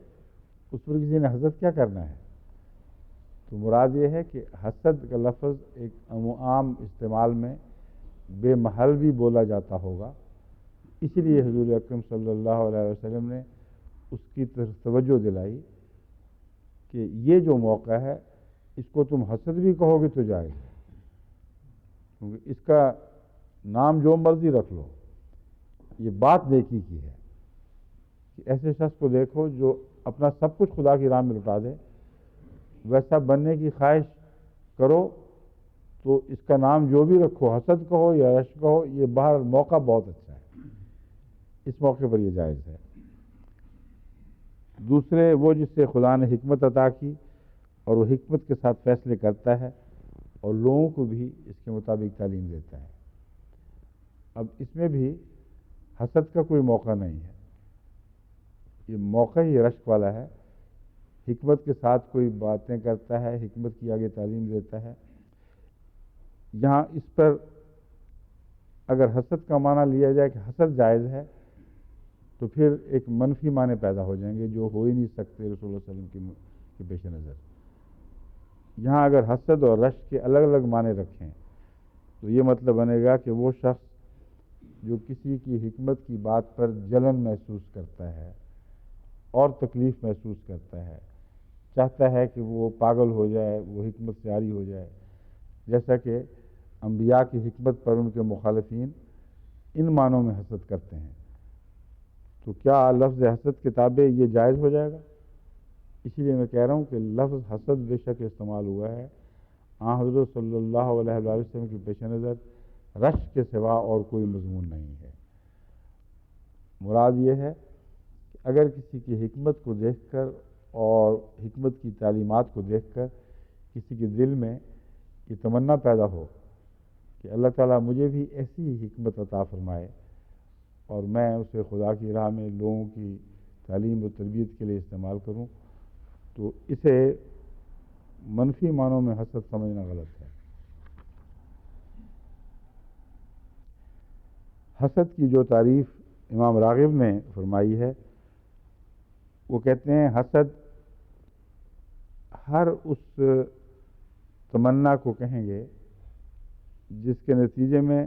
اس پر کسی نے حسد کیا کرنا ہے؟ تو مراد یہ ہے کہ حسد کا لفظ ایک عام استعمال میں بے محل بھی بولا جاتا ہوگا، اس لیے حضور اکرم صلی اللہ علیہ وسلم نے اس کی طرف توجہ دلائی کہ یہ جو موقع ہے اس کو تم حسد بھی کہو گے تو جائز ہے، کیونکہ اس کا نام جو مرضی رکھ لو، یہ بات نیکی کی ہے کہ ایسے شخص کو دیکھو جو اپنا سب کچھ خدا کی راہ میں لٹا دے، ویسا بننے کی خواہش کرو تو اس کا نام جو بھی رکھو، حسد کہو یا رشک کہو، یہ باہر موقع بہت اچھا ہے، اس موقع پر یہ جائز ہے۔ دوسرے، وہ جس سے خدا نے حکمت عطا کی اور وہ حکمت کے ساتھ فیصلے کرتا ہے اور لوگوں کو بھی اس کے مطابق تعلیم دیتا ہے۔ اب اس میں بھی حسد کا کوئی موقع نہیں ہے، یہ موقع ہی رشک والا ہے، حکمت کے ساتھ کوئی باتیں کرتا ہے، حکمت کی آگے تعلیم دیتا ہے۔ یہاں اس پر اگر حسد کا معنی لیا جائے کہ حسد جائز ہے تو پھر ایک منفی معنی پیدا ہو جائیں گے جو ہو ہی نہیں سکتے رسول اللہ صلی اللہ علیہ وسلم کے پیش نظر۔ یہاں اگر حسد اور رشک کے الگ الگ معنی رکھیں تو یہ مطلب بنے گا کہ وہ شخص جو کسی کی حکمت کی بات پر جلن محسوس کرتا ہے اور تکلیف محسوس کرتا ہے، چاہتا ہے کہ وہ پاگل ہو جائے، وہ حکمت سے عاری ہو جائے، جیسا کہ انبیاء کی حکمت پر ان کے مخالفین ان معنوں میں حسد کرتے ہیں، تو کیا لفظ حسد کے تابع یہ جائز ہو جائے گا؟ اسی لیے میں کہہ رہا ہوں کہ لفظ حسد بے شک استعمال ہوا ہے حضرت صلی اللہ علیہ وآلہ وسلم کے پیش نظر رشک کے سوا اور کوئی مضمون نہیں ہے۔ مراد یہ ہے کہ اگر کسی کی حکمت کو دیکھ کر اور حکمت کی تعلیمات کو دیکھ کر کسی کے دل میں یہ تمنا پیدا ہو کہ اللہ تعالیٰ مجھے بھی ایسی ہی حکمت عطا فرمائے اور میں اسے خدا کی راہ میں لوگوں کی تعلیم و تربیت کے لیے استعمال کروں، تو اسے منفی معنوں میں حسد سمجھنا غلط ہے۔ حسد کی جو تعریف امام راغب نے فرمائی ہے، وہ کہتے ہیں حسد ہر اس تمنا کو کہیں گے جس کے نتیجے میں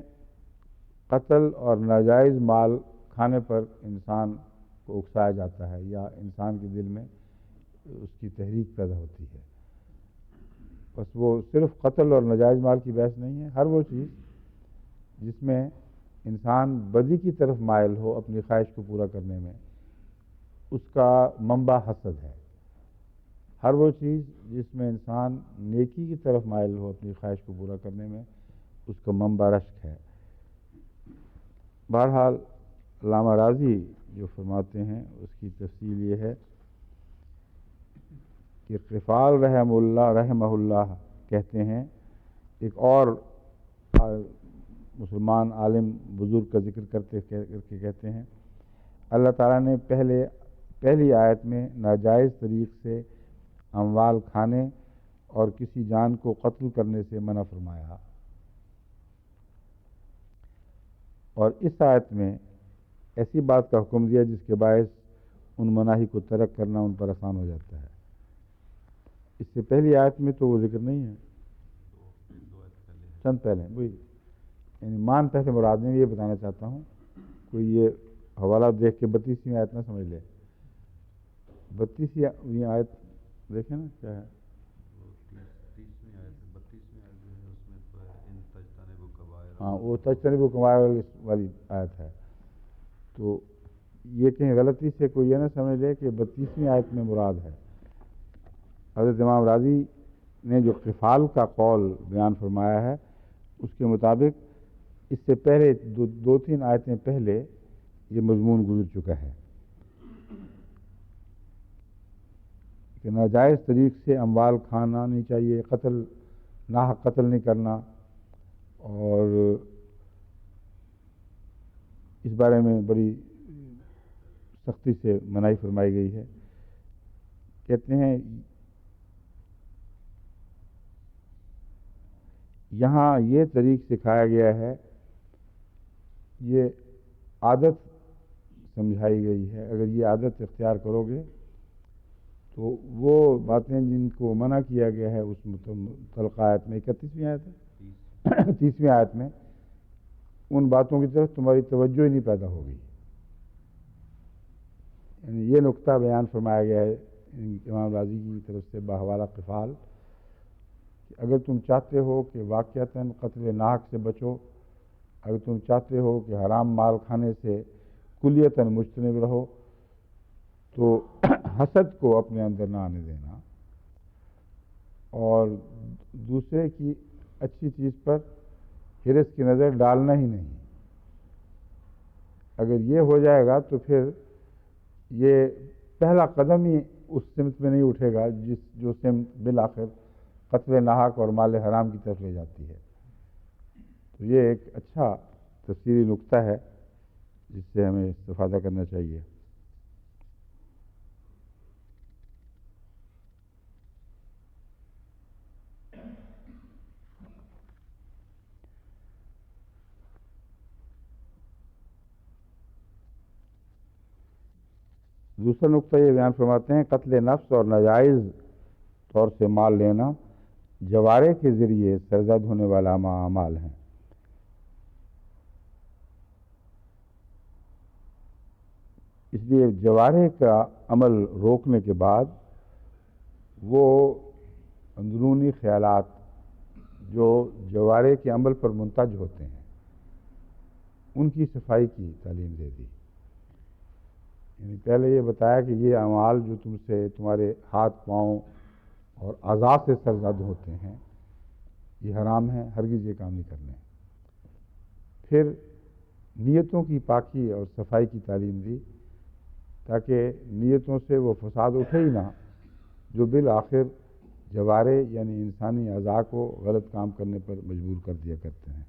قتل اور ناجائز مال کھانے پر انسان کو اکسایا جاتا ہے یا انسان کے دل میں اس کی تحریک پیدا ہوتی ہے۔ بس وہ صرف قتل اور ناجائز مال کی بحث نہیں ہے، ہر وہ چیز جس میں انسان بدی کی طرف مائل ہو اپنی خواہش کو پورا کرنے میں، اس کا منبع حسد ہے۔ ہر وہ چیز جس میں انسان نیکی کی طرف مائل ہو اپنی خواہش کو پورا کرنے میں، اس کا منبع رشک ہے۔ بہرحال علامہ راضی جو فرماتے ہیں اس کی تفصیل یہ ہے کہ قفال رحمہ اللہ کہتے ہیں، ایک اور مسلمان عالم بزرگ کا ذکر کر کے کہتے ہیں، اللہ تعالیٰ نے پہلی آیت میں ناجائز طریق سے اموال کھانے اور کسی جان کو قتل کرنے سے منع فرمایا، اور اس آیت میں ایسی بات کا حکم دیا جس کے باعث ان مناہی کو ترک کرنا ان پر آسان ہو جاتا ہے۔ اس سے پہلی آیت میں تو وہ ذکر نہیں ہے، چند پہلے وہی یعنی مان پہلے مراد نہیں، یہ بتانا چاہتا ہوں، کوئی یہ حوالہ دیکھ کے 32ویں آیت نہ سمجھ لے۔ 32ویں آیت دیکھیں نا کیا ہے، ہاں وہ تجتنبوا کبائر والی آیت ہے۔ تو یہ کہیں غلطی سے کوئی یہ نہ سمجھ لے کہ 32ویں آیت میں مراد ہے۔ حضرت امام راضی نے جو قفال کا قول بیان فرمایا ہے اس کے مطابق اس سے پہلے دو تین آیتیں پہلے یہ مضمون گزر چکا ہے کہ ناجائز طریق سے اموال کھانا نہیں چاہیے، ناحق قتل نہیں کرنا، اور اس بارے میں بڑی سختی سے مناہی فرمائی گئی ہے۔ کہتے ہیں یہاں یہ طریق سکھایا گیا ہے، یہ عادت سمجھائی گئی ہے، اگر یہ عادت اختیار کرو گے تو وہ باتیں جن کو منع کیا گیا ہے اس متعلقہ آیت میں 31ویں آیت ہے 30ویں آیت میں، ان باتوں کی طرف تمہاری توجہ ہی نہیں پیدا ہوگی۔ یعنی یہ نقطہ بیان فرمایا گیا ہے امام راضی کی طرف سے بحوالہ قفال کہ اگر تم چاہتے ہو کہ واقعتاً قتل ناحق سے بچو، اگر تم چاہتے ہو کہ حرام مال کھانے سے کلیتاً مجتنب رہو، تو حسد کو اپنے اندر نہ آنے دینا اور دوسرے کی اچھی چیز پر حرص کی نظر ڈالنا ہی نہیں۔ اگر یہ ہو جائے گا تو پھر یہ پہلا قدم ہی اس سمت میں نہیں اٹھے گا جو سمت بالآخر قتل ناحق اور مال حرام کی طرف لے جاتی ہے۔ تو یہ ایک اچھا تفصیلی نقطہ ہے جس سے ہمیں استفادہ کرنا چاہیے۔ دوسرا نقطہ یہ بیان فرماتے ہیں، قتل نفس اور ناجائز طور سے مال لینا جوارے کے ذریعے سرزد ہونے والا اعمال ہیں۔ اس لیے جوارے کا عمل روکنے کے بعد وہ اندرونی خیالات جو جوارے کے عمل پر منتج ہوتے ہیں ان کی صفائی کی تعلیم دے دی۔ یعنی پہلے یہ بتایا کہ یہ اعمال جو تم سے تمہارے ہاتھ پاؤں اور اعضاء سے سرزد ہوتے ہیں، یہ حرام ہے، ہرگز یہ کام نہیں کرنے۔ پھر نیتوں کی پاکی اور صفائی کی تعلیم دی تاکہ نیتوں سے وہ فساد اٹھے ہی نہ جو بالآخر جوارے یعنی انسانی اعضاء کو غلط کام کرنے پر مجبور کر دیا کرتے ہیں۔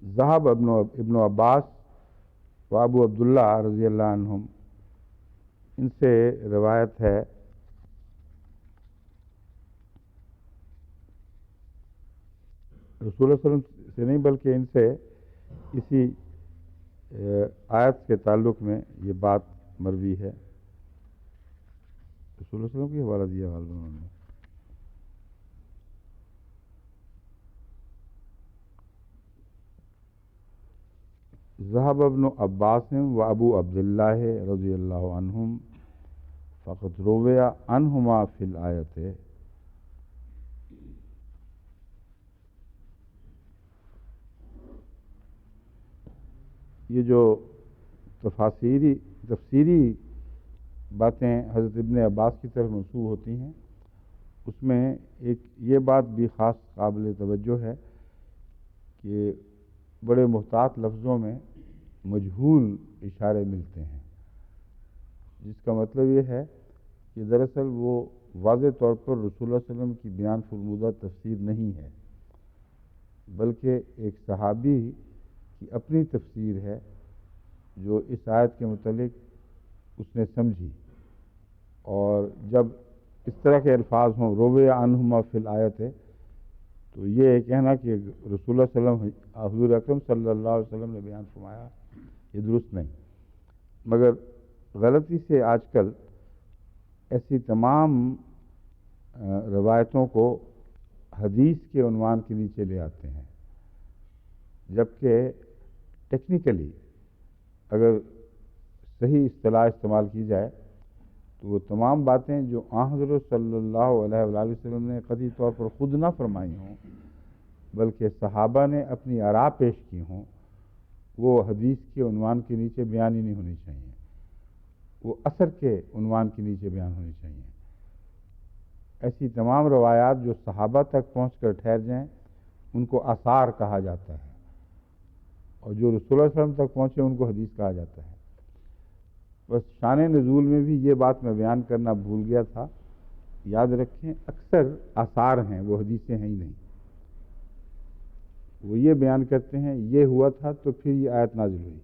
ذہب ابن عباس و ابو عبداللہ رضی اللہ عنہم، ان سے روایت ہے رسول اللہ صلی اللہ علیہ وسلم سے نہیں بلکہ ان سے اسی آیت کے تعلق میں یہ بات مروی ہے، رسول اللہ صلی اللہ علیہ وسلم کی حوالہ دیا غالباً انہوں نے۔ ذهب ابن عباس و ابو عبداللہ رضی اللہ عنہم فقط روی عنہما فی الآیت، یہ جو تفسیری باتیں حضرت ابن عباس کی طرف منسوب ہوتی ہیں، اس میں ایک یہ بات بھی خاص قابل توجہ ہے کہ بڑے محتاط لفظوں میں مجہول اشارے ملتے ہیں، جس کا مطلب یہ ہے کہ دراصل وہ واضح طور پر رسول اللہ صلی اللہ علیہ وسلم کی بیان فرمودہ تفسیر نہیں ہے، بلکہ ایک صحابی کی اپنی تفسیر ہے جو اس آیت کے متعلق اس نے سمجھی، اور جب اس طرح کے الفاظ ہوں روی عنہما فی الآیت ہے تو یہ کہنا کہ رسول اللہ صلی اللہ علیہ وسلم حضور اکرم صلی اللہ علیہ وسلم نے بیان فرمایا، یہ درست نہیں۔ مگر غلطی سے آج کل ایسی تمام روایتوں کو حدیث کے عنوان کے نیچے لے آتے ہیں، جبکہ ٹیکنیکلی اگر صحیح اصطلاح استعمال کی جائے تو وہ تمام باتیں جو آن حضرت صلی اللہ علیہ وآلہ وسلم نے قطعی طور پر خود نہ فرمائی ہوں بلکہ صحابہ نے اپنی آراء پیش کی ہوں، وہ حدیث کے عنوان کے نیچے بیان ہی نہیں ہونی چاہیے، وہ اثر کے عنوان کے نیچے بیان ہونی چاہیے۔ ایسی تمام روایات جو صحابہ تک پہنچ کر ٹھہر جائیں ان کو آثار کہا جاتا ہے، اور جو رسول اللہ صلی اللہ علیہ وسلم تک پہنچے ان کو حدیث کہا جاتا ہے۔ بس شان نزول میں بھی یہ بات میں بیان کرنا بھول گیا تھا، یاد رکھیں اکثر آثار ہیں، وہ حدیثیں ہیں ہی نہیں۔ وہ یہ بیان کرتے ہیں یہ ہوا تھا تو پھر یہ آیت نازل ہوئی،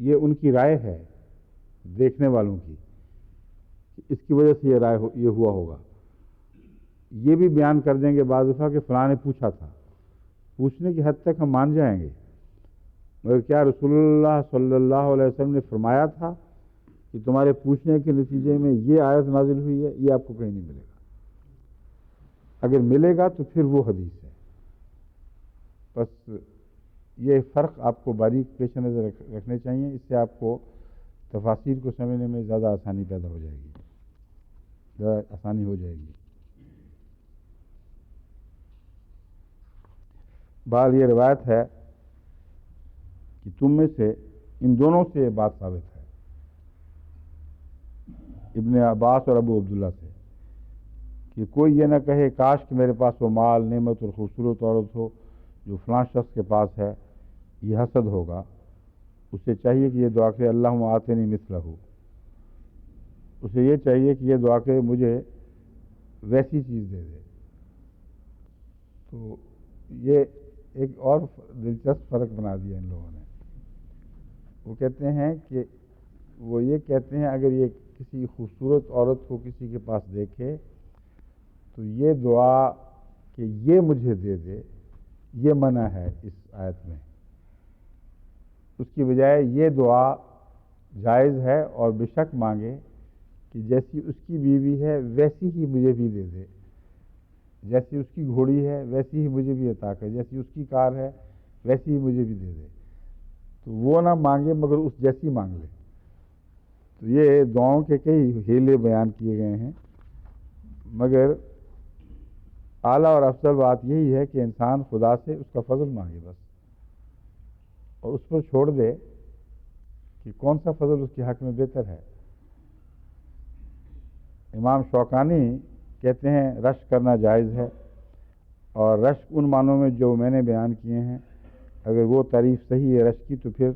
یہ ان کی رائے ہے دیکھنے والوں کی، اس کی وجہ سے یہ ہوا ہوگا۔ یہ بھی بیان کر دیں گے بعض دفعہ کہ فلاں نے پوچھا تھا، پوچھنے کی حد تک ہم مان جائیں گے، مگر کیا رسول اللہ صلی اللہ علیہ وسلم نے فرمایا تھا کہ تمہارے پوچھنے کے نتیجے میں یہ آیت نازل ہوئی ہے؟ یہ آپ کو کہیں نہیں ملے گا۔ اگر ملے گا تو پھر وہ حدیث ہے۔ بس یہ فرق آپ کو باریک پیش نظر رکھنے چاہیے، اس سے آپ کو تفاسیر کو سمجھنے میں زیادہ آسانی پیدا ہو جائے گی، زیادہ آسانی ہو جائے گی۔ بہرحال یہ روایت ہے کہ تم میں سے ان دونوں سے یہ بات ثابت ہے، ابن عباس اور ابو عبداللہ سے، کہ کوئی یہ نہ کہے کاش کہ میرے پاس وہ مال، نعمت اور خوبصورت عورت ہو جو فلاں شخص کے پاس ہے، یہ حسد ہوگا۔ اسے چاہیے کہ یہ دعا کرے اللہم آتنی مثلہ، اسے یہ چاہیے کہ یہ دعا کرے مجھے ویسی چیز دے دے۔ تو یہ ایک اور دلچسپ فرق بنا دیا ان لوگوں نے۔ وہ کہتے ہیں کہ وہ یہ کہتے ہیں اگر یہ کسی خوبصورت عورت کو کسی کے پاس دیکھے تو یہ دعا کہ یہ مجھے دے دے، یہ منع ہے اس آیت میں، اس کی بجائے یہ دعا جائز ہے اور بے شک مانگے کہ جیسی اس کی بیوی ہے ویسی ہی مجھے بھی دے دے، جیسی اس کی گھوڑی ہے ویسی ہی مجھے بھی عطا کرے، جیسی اس کی کار ہے ویسی ہی مجھے بھی دے دے۔ تو وہ نہ مانگے مگر اس جیسی مانگ لے۔ تو یہ دعاؤں کے کئی ہیلے بیان کیے گئے ہیں، مگر اعلیٰ اور افضل بات یہی ہے کہ انسان خدا سے اس کا فضل مانگے بس، اور اس پر چھوڑ دے کہ کون سا فضل اس کے حق میں بہتر ہے۔ امام شوکانی کہتے ہیں رشک کرنا جائز ہے، اور رشک ان معنوں میں جو میں نے بیان کیے ہیں، اگر وہ تعریف صحیح ہے رشک کی تو پھر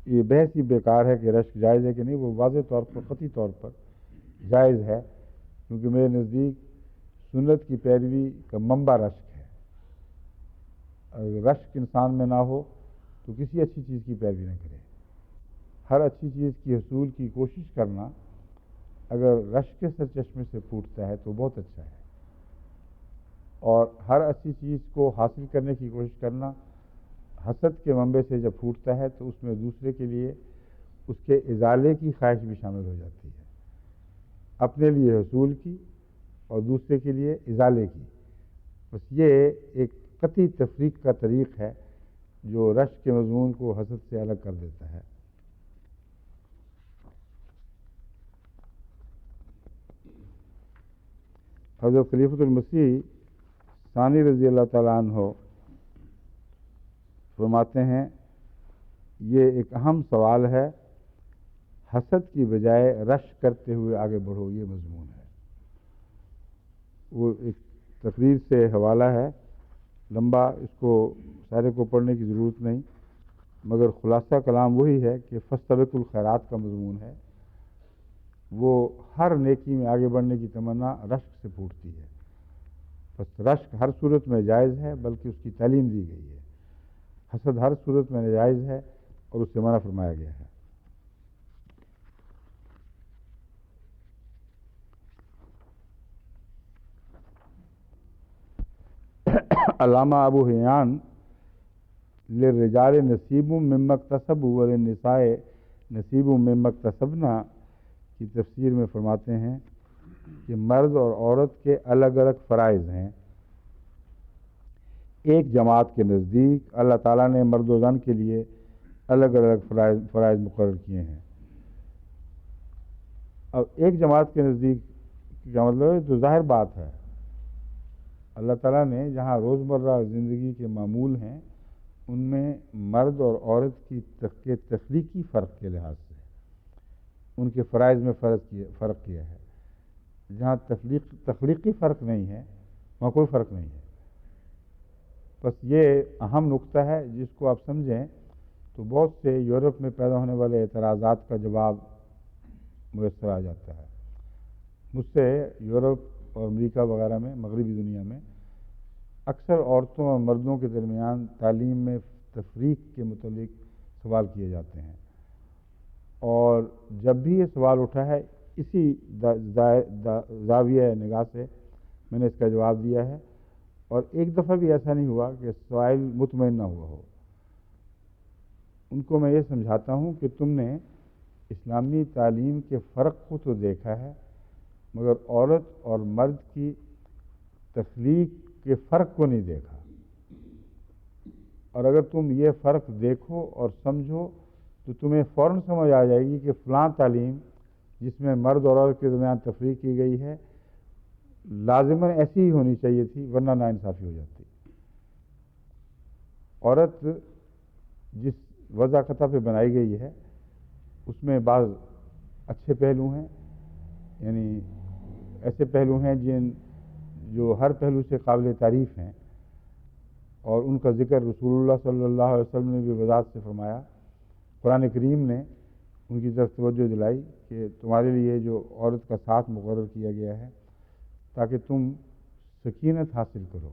یہ بحث ہی بیکار ہے کہ رشک جائز ہے کہ نہیں، وہ واضح طور پر قطعی طور پر جائز ہے، کیونکہ میرے نزدیک سنت کی پیروی کا منبع رشک ہے۔ اگر رشک انسان میں نہ ہو تو کسی اچھی چیز کی پیروی نہ کرے۔ ہر اچھی چیز کی حصول کی کوشش کرنا اگر رشک کے سرچشمے سے پھوٹتا ہے تو بہت اچھا ہے، اور ہر اچھی چیز کو حاصل کرنے کی کوشش کرنا حسد کے منبع سے جب پھوٹتا ہے تو اس میں دوسرے کے لیے اس کے ازالے کی خواہش بھی شامل ہو جاتی ہے، اپنے لیے حصول کی اور دوسرے کے لیے ازالے کی۔ بس یہ ایک قطعی تفریق کا طریق ہے جو رشک کے مضمون کو حسد سے الگ کر دیتا ہے۔ حضرت خلیفۃ المسیح ثانی رضی اللہ تعالیٰ عنہ فرماتے ہیں یہ ایک اہم سوال ہے، حسد کی بجائے رشک کرتے ہوئے آگے بڑھو، یہ مضمون ہے۔ وہ ایک تقریر سے حوالہ ہے لمبا، اس کو سارے کو پڑھنے کی ضرورت نہیں، مگر خلاصہ کلام وہی ہے کہ فاستبقوا الخیرات کا مضمون ہے۔ وہ ہر نیکی میں آگے بڑھنے کی تمنا رشک سے پھوٹتی ہے، بس رشک ہر صورت میں جائز ہے، بلکہ اس کی تعلیم دی گئی ہے۔ حسد ہر صورت میں ناجائز ہے اور اس سے منع فرمایا گیا ہے۔ علامہ ابو حیان للرجال نصیب مما اکتسبوا وللنساء نصیب مما اکتسبنا کی تفسیر میں فرماتے ہیں کہ مرد اور عورت کے الگ الگ فرائض ہیں۔ ایک جماعت کے نزدیک اللہ تعالیٰ نے مرد و زن کے لیے الگ الگ فرائض مقرر کیے ہیں۔ اب ایک جماعت کے نزدیک کیا مطلب ہے؟ تو ظاہر بات ہے، اللہ تعالیٰ نے جہاں روزمرہ زندگی کے معمول ہیں ان میں مرد اور عورت کی تخلیقی فرق کے لحاظ سے ان کے فرائض میں فرق کیا ہے۔ جہاں تخلیقی فرق نہیں ہے وہاں کوئی فرق نہیں ہے۔ بس یہ اہم نقطہ ہے، جس کو آپ سمجھیں تو بہت سے یورپ میں پیدا ہونے والے اعتراضات کا جواب میسر آ جاتا ہے۔ مجھ سے یورپ اور امریکہ وغیرہ میں، مغربی دنیا میں، اکثر عورتوں اور مردوں کے درمیان تعلیم میں تفریق کے متعلق سوال کیے جاتے ہیں، اور جب بھی یہ سوال اٹھا ہے اسی زاویہ نگاہ سے میں نے اس کا جواب دیا ہے، اور ایک دفعہ بھی ایسا نہیں ہوا کہ سوال مطمئن نہ ہوا ہو۔ ان کو میں یہ سمجھاتا ہوں کہ تم نے اسلامی تعلیم کے فرق کو تو دیکھا ہے، مگر عورت اور مرد کی تخلیق کے فرق کو نہیں دیکھا، اور اگر تم یہ فرق دیکھو اور سمجھو تو تمہیں فوراً سمجھ آ جائے گی کہ فلاں تعلیم جس میں مرد اور عورت کے درمیان تفریق کی گئی ہے لازماً ایسی ہی ہونی چاہیے تھی، ورنہ ناانصافی ہو جاتی۔ عورت جس وضع پہ بنائی گئی ہے اس میں بعض اچھے پہلو ہیں، یعنی ایسے پہلو ہیں جو ہر پہلو سے قابل تعریف ہیں، اور ان کا ذکر رسول اللہ صلی اللہ علیہ وسلم نے بھی وضاحت سے فرمایا۔ قرآن کریم نے ان کی طرف توجہ دلائی کہ تمہارے لیے جو عورت کا ساتھ مقرر کیا گیا ہے تاکہ تم سکینت حاصل کرو،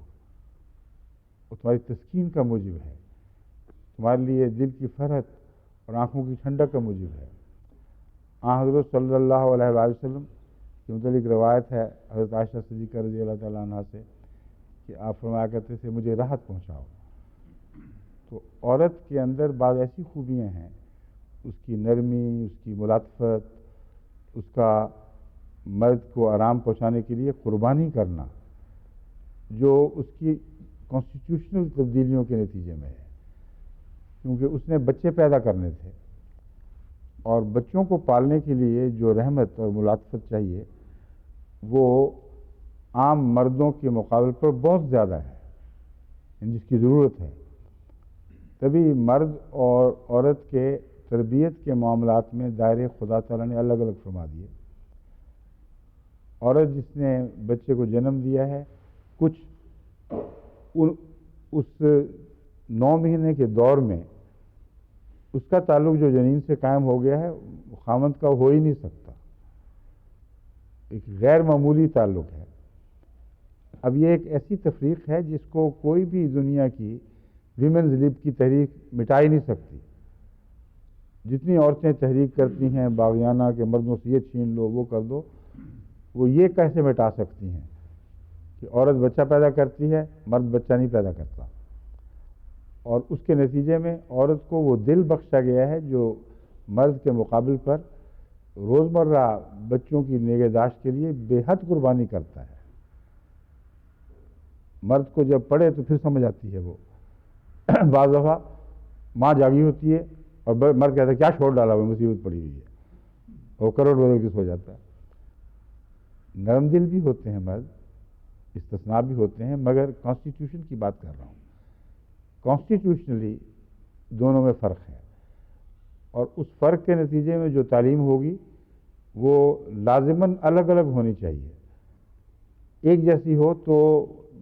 وہ تمہاری تسکین کا موجب ہے، تمہارے لیے دل کی فرحت اور آنکھوں کی ٹھنڈک کا موجب ہے۔ حضرت صلی اللہ علیہ وآلہ وسلم کے متعلق روایت ہے حضرت عائشہ صدیقہ رضی اللہ تعالیٰ عنہ سے کہ آپ فرمایا کرتے تھے مجھے راحت پہنچاؤ۔ تو عورت کے اندر بعض ایسی خوبیاں ہیں، اس کی نرمی، اس کی ملاطفت، اس کا مرد کو آرام پہنچانے کے لیے قربانی کرنا، جو اس کی کانسٹیٹیوشنل تبدیلیوں کے نتیجے میں ہے، کیونکہ اس نے بچے پیدا کرنے تھے، اور بچوں کو پالنے کے لیے جو رحمت اور ملاطفت چاہیے وہ عام مردوں کے مقابل پر بہت زیادہ ہے، جس کی ضرورت ہے۔ تبھی مرد اور عورت کے تربیت کے معاملات میں دائرے خدا تعالیٰ نے الگ الگ فرما دیے۔ عورت جس نے بچے کو جنم دیا ہے، کچھ اس 9 مہینے کے دور میں اس کا تعلق جو جنین سے قائم ہو گیا ہے خاوند کا ہو ہی نہیں سکتا، ایک غیر معمولی تعلق ہے۔ اب یہ ایک ایسی تفریق ہے جس کو کوئی بھی دنیا کی ویمنز لب کی تحریک مٹا ہی نہیں سکتی۔ جتنی عورتیں تحریک کرتی ہیں باغیانہ کہ مردوں سے یہ چھین لو وہ کر دو، وہ یہ کیسے مٹا سکتی ہیں کہ عورت بچہ پیدا کرتی ہے، مرد بچہ نہیں پیدا کرتا، اور اس کے نتیجے میں عورت کو وہ دل بخشا گیا ہے جو مرد کے مقابل پر روزمرہ بچوں کی نگہداشت کے لیے بے حد قربانی کرتا ہے۔ مرد کو جب پڑھے تو پھر سمجھ آتی ہے وہ بعض دفعہ ماں جاگی ہوتی ہے اور مرد کہتا ہے کیا چھوڑ ڈالا وہ مصیبت پڑی ہوئی ہے، وہ کروڑ بدل کے سو جاتا ہے۔ نرم دل بھی ہوتے ہیں مرد، استثناء بھی ہوتے ہیں، مگر کانسٹیٹیوشن کی بات کر رہا ہوں، کانسٹیٹیوشنلی دونوں میں فرق ہے، اور اس فرق کے نتیجے میں جو تعلیم ہوگی وہ لازماً الگ الگ ہونی چاہیے۔ ایک جیسی ہو تو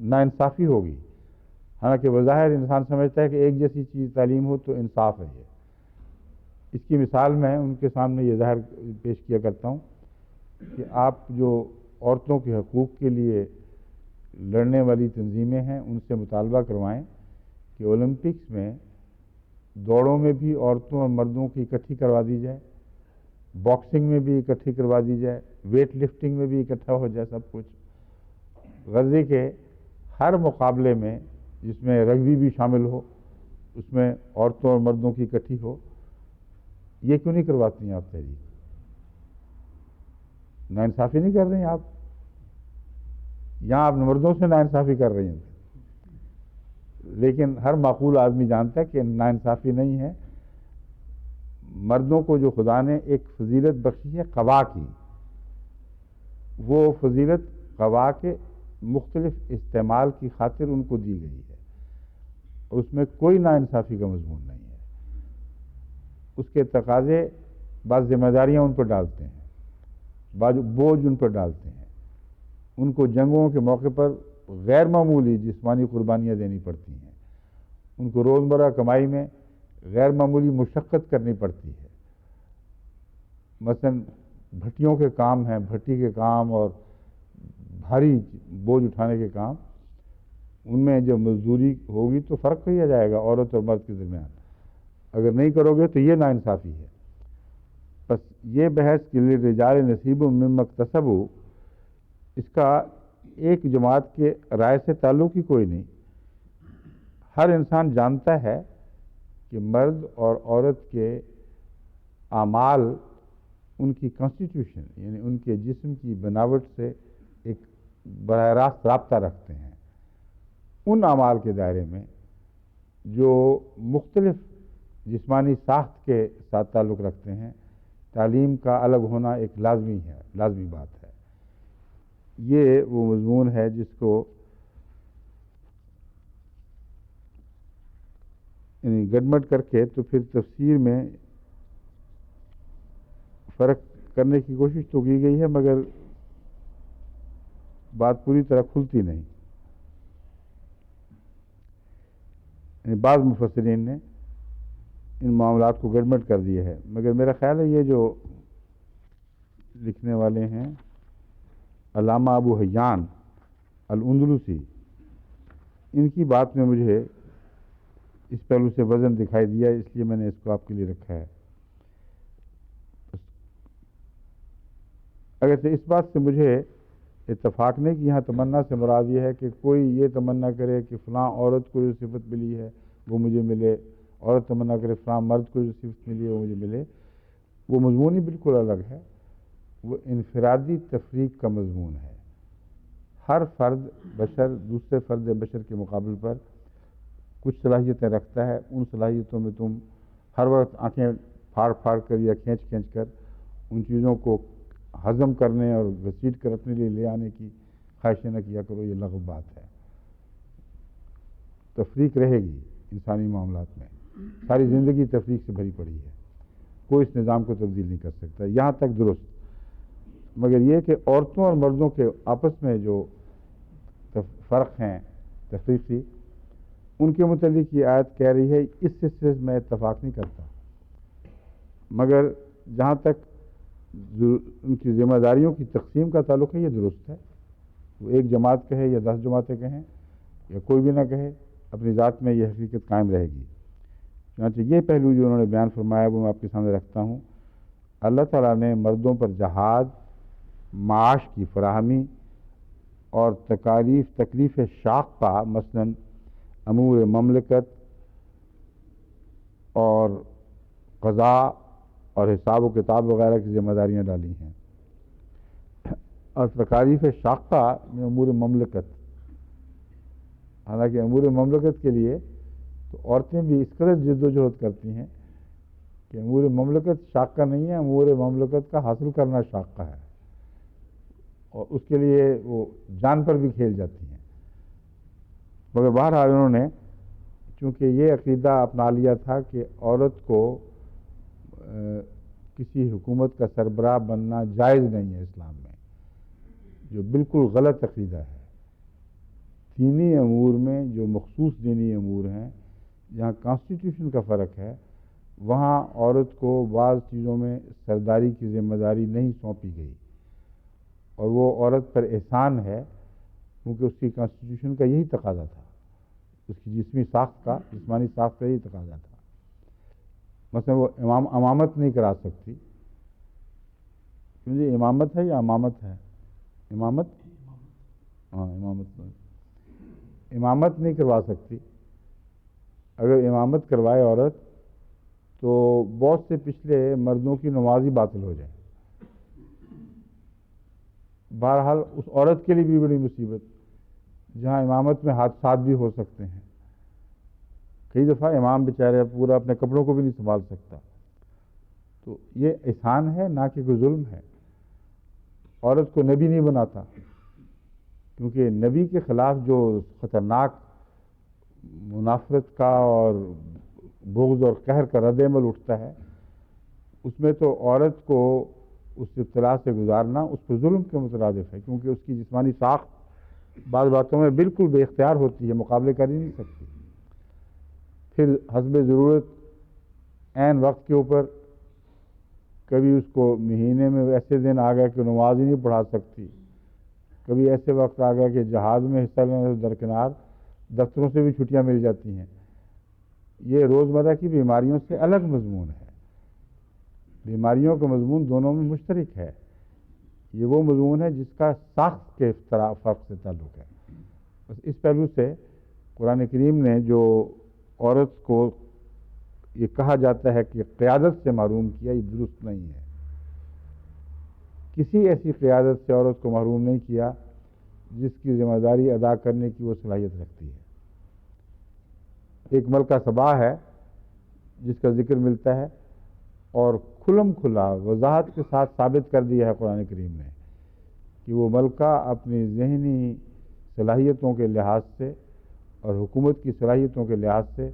ناانصافی ہوگی، حالانکہ بظاہر انسان سمجھتا ہے کہ ایک جیسی چیز تعلیم ہو تو انصاف ہے۔ اس کی مثال میں ان کے سامنے یہ ظاہر پیش کیا کرتا ہوں کہ آپ جو عورتوں کے حقوق کے لیے لڑنے والی تنظیمیں ہیں ان سے مطالبہ کروائیں کہ اولمپکس میں دوڑوں میں بھی عورتوں اور مردوں کی اکٹھی کروا دی جائے، باکسنگ میں بھی اکٹھی کروا دی جائے، ویٹ لفٹنگ میں بھی اکٹھا ہو جائے سب کچھ۔ غزے کے ہر مقابلے میں جس میں رگبی بھی شامل ہو اس میں عورتوں اور مردوں کی اکٹھی ہو، یہ کیوں نہیں کرواتی ہیں آپ تحریک؟ ناانصافی نہیں کر رہی ہیں آپ؟ یہاں آپ مردوں سے ناانصافی کر رہی ہیں، لیکن ہر معقول آدمی جانتا ہے کہ ناانصافی نہیں ہے۔ مردوں کو جو خدا نے ایک فضیلت بخشی ہے قوا کی، وہ فضیلت قوا کے مختلف استعمال کی خاطر ان کو دی گئی ہے، اس میں کوئی ناانصافی کا مضمون نہیں ہے۔ اس کے تقاضے بعض ذمہ داریاں ان پر ڈالتے ہیں، بعض بوجھ ان پر ڈالتے ہیں، ان کو جنگوں کے موقع پر غیر معمولی جسمانی قربانیاں دینی پڑتی ہیں، ان کو روزمرہ کمائی میں غیر معمولی مشقت کرنی پڑتی ہے۔ مثلا بھٹیوں کے کام ہیں، بھٹی کے کام اور بھاری بوجھ اٹھانے کے کام، ان میں جب مزدوری ہوگی تو فرق کیا جائے گا عورت اور مرد کے درمیان، اگر نہیں کرو گے تو یہ ناانصافی ہے۔ بس یہ بحث کے لیے رجال نصیب مما اکتسبوا، اس کا ایک جماعت کے رائے سے تعلق ہی کوئی نہیں۔ ہر انسان جانتا ہے کہ مرد اور عورت کے اعمال ان کی کانسٹیٹیوشن یعنی ان کے جسم کی بناوٹ سے ایک براہ راست رابطہ رکھتے ہیں۔ ان اعمال کے دائرے میں جو مختلف جسمانی ساخت کے ساتھ تعلق رکھتے ہیں، تعلیم کا الگ ہونا ایک لازمی بات ہے۔ یہ وہ مضمون ہے جس کو یعنی گڈمٹ کر کے تو پھر تفسیر میں فرق کرنے کی کوشش تو کی گئی ہے، مگر بات پوری طرح کھلتی نہیں۔ یعنی بعض مفسرین نے ان معاملات کو گڈمٹ کر دیا ہے، مگر میرا خیال ہے یہ جو لکھنے والے ہیں علامہ ابو حیان الاندلسی، ان کی بات میں مجھے اس پہلو سے وزن دکھائی دیا، اس لیے میں نے اس کو آپ کے لیے رکھا ہے۔ اگرچہ اس بات سے مجھے اتفاق نہیں کہ یہاں تمنا سے مراد یہ ہے کہ کوئی یہ تمنا کرے کہ فلاں عورت کو جو صفت ملی ہے وہ مجھے ملے، عورت تمنا کرے فلاں مرد کو جو صفت ملی ہے وہ مجھے ملے۔ وہ مضمون ہی بالکل الگ ہے، وہ انفرادی تفریق کا مضمون ہے۔ ہر فرد بشر دوسرے فرد بشر کے مقابل پر کچھ صلاحیتیں رکھتا ہے، ان صلاحیتوں میں تم ہر وقت آنکھیں پھاڑ پھاڑ کر یا کھینچ کھینچ کر ان چیزوں کو ہضم کرنے اور گھسیٹ کر اپنے لیے لے آنے کی خواہشیں نہ کیا کرو، یہ لغو بات ہے۔ تفریق رہے گی انسانی معاملات میں، ساری زندگی تفریق سے بھری پڑی ہے، کوئی اس نظام کو تبدیل نہیں کر سکتا۔ یہاں تک درست، مگر یہ کہ عورتوں اور مردوں کے آپس میں جو فرق ہیں تفریقی، ان کے متعلق یہ آیت کہہ رہی ہے اس سے میں اتفاق نہیں کرتا، مگر جہاں تک ان کی ذمہ داریوں کی تقسیم کا تعلق ہے یہ درست ہے. وہ ایک جماعت کہے یا 10 جماعتیں کہیں یا کوئی بھی نہ کہے، اپنی ذات میں یہ حقیقت قائم رہے گی. چنانچہ یہ پہلو جو انہوں نے بیان فرمایا وہ میں آپ کے سامنے رکھتا ہوں. اللہ تعالیٰ نے مردوں پر جہاد، معاش کی فراہمی اور تکلیف شاقہ مثلا امور مملکت اور قضاء اور حساب و کتاب وغیرہ کی ذمہ داریاں ڈالی ہیں. اور تکالیف شاقہ میں امور مملکت، حالانکہ امور مملکت کے لیے تو عورتیں بھی اس قدر جد و جہد کرتی ہیں کہ امور مملکت شاقہ نہیں ہے، امور مملکت کا حاصل کرنا شاقہ ہے، اور اس کے لیے وہ جان پر بھی کھیل جاتی ہیں. مگر بہرحال انہوں نے چونکہ یہ عقیدہ اپنا لیا تھا کہ عورت کو کسی حکومت کا سربراہ بننا جائز نہیں ہے اسلام میں، جو بالکل غلط عقیدہ ہے. دینی امور میں جو مخصوص دینی امور ہیں جہاں کانسٹیٹیوشن کا فرق ہے، وہاں عورت کو بعض چیزوں میں سرداری کی ذمہ داری نہیں سونپی گئی، اور وہ عورت پر احسان ہے کیونکہ اس کی کانسٹیٹیوشن کا یہی تقاضا تھا، اس کی جسمانی ساخت کا یہی تقاضا تھا. مثلا وہ امامت نہیں کرا سکتی. کیوں جی امامت ہے یا امامت ہے؟ امامت، ہاں امامت نہیں کروا سکتی. اگر امامت کروائے عورت تو بہت سے پچھلے مردوں کی نماز ہی باطل ہو جائے. بہرحال اس عورت کے لیے بھی بڑی مصیبت، جہاں امامت میں حادثات بھی ہو سکتے ہیں. کئی دفعہ امام بیچارے پورا اپنے کپڑوں کو بھی نہیں سنبھال سکتا. تو یہ احسان ہے نہ کہ کوئی ظلم ہے. عورت کو نبی نہیں بناتا، کیونکہ نبی کے خلاف جو خطرناک منافرت کا اور بغض اور قہر کا رد عمل اٹھتا ہے، اس میں تو عورت کو اس ابتلا سے گزارنا اس پر ظلم کے مترادف ہے، کیونکہ اس کی جسمانی ساخت بعض باتوں میں بالکل بے اختیار ہوتی ہے، مقابلے کر ہی نہیں سکتی. پھر حسب ضرورت عین وقت کے اوپر کبھی اس کو مہینے میں ایسے دن آ گیا کہ نماز ہی نہیں پڑھا سکتی، کبھی ایسے وقت آ گیا کہ جہاد میں حصہ لینے سے درکنار دفتروں سے بھی چھٹیاں مل جاتی ہیں. یہ روزمرہ کی بیماریوں سے الگ مضمون ہے. بیماریوں کا مضمون دونوں میں مشترک ہے. یہ وہ مضمون ہے جس کا ساخت کے فرق سے تعلق ہے. بس اس پہلو سے قرآن کریم نے جو عورت کو یہ کہا جاتا ہے کہ قیادت سے محروم کیا، یہ درست نہیں ہے. کسی ایسی قیادت سے عورت کو محروم نہیں کیا جس کی ذمہ داری ادا کرنے کی وہ صلاحیت رکھتی ہے. ایک ملکہ سبا ہے جس کا ذکر ملتا ہے، اور کھلم کھلا وضاحت کے ساتھ ثابت کر دیا ہے قرآن کریم نے کہ وہ ملکہ اپنی ذہنی صلاحیتوں کے لحاظ سے اور حکومت کی صلاحیتوں کے لحاظ سے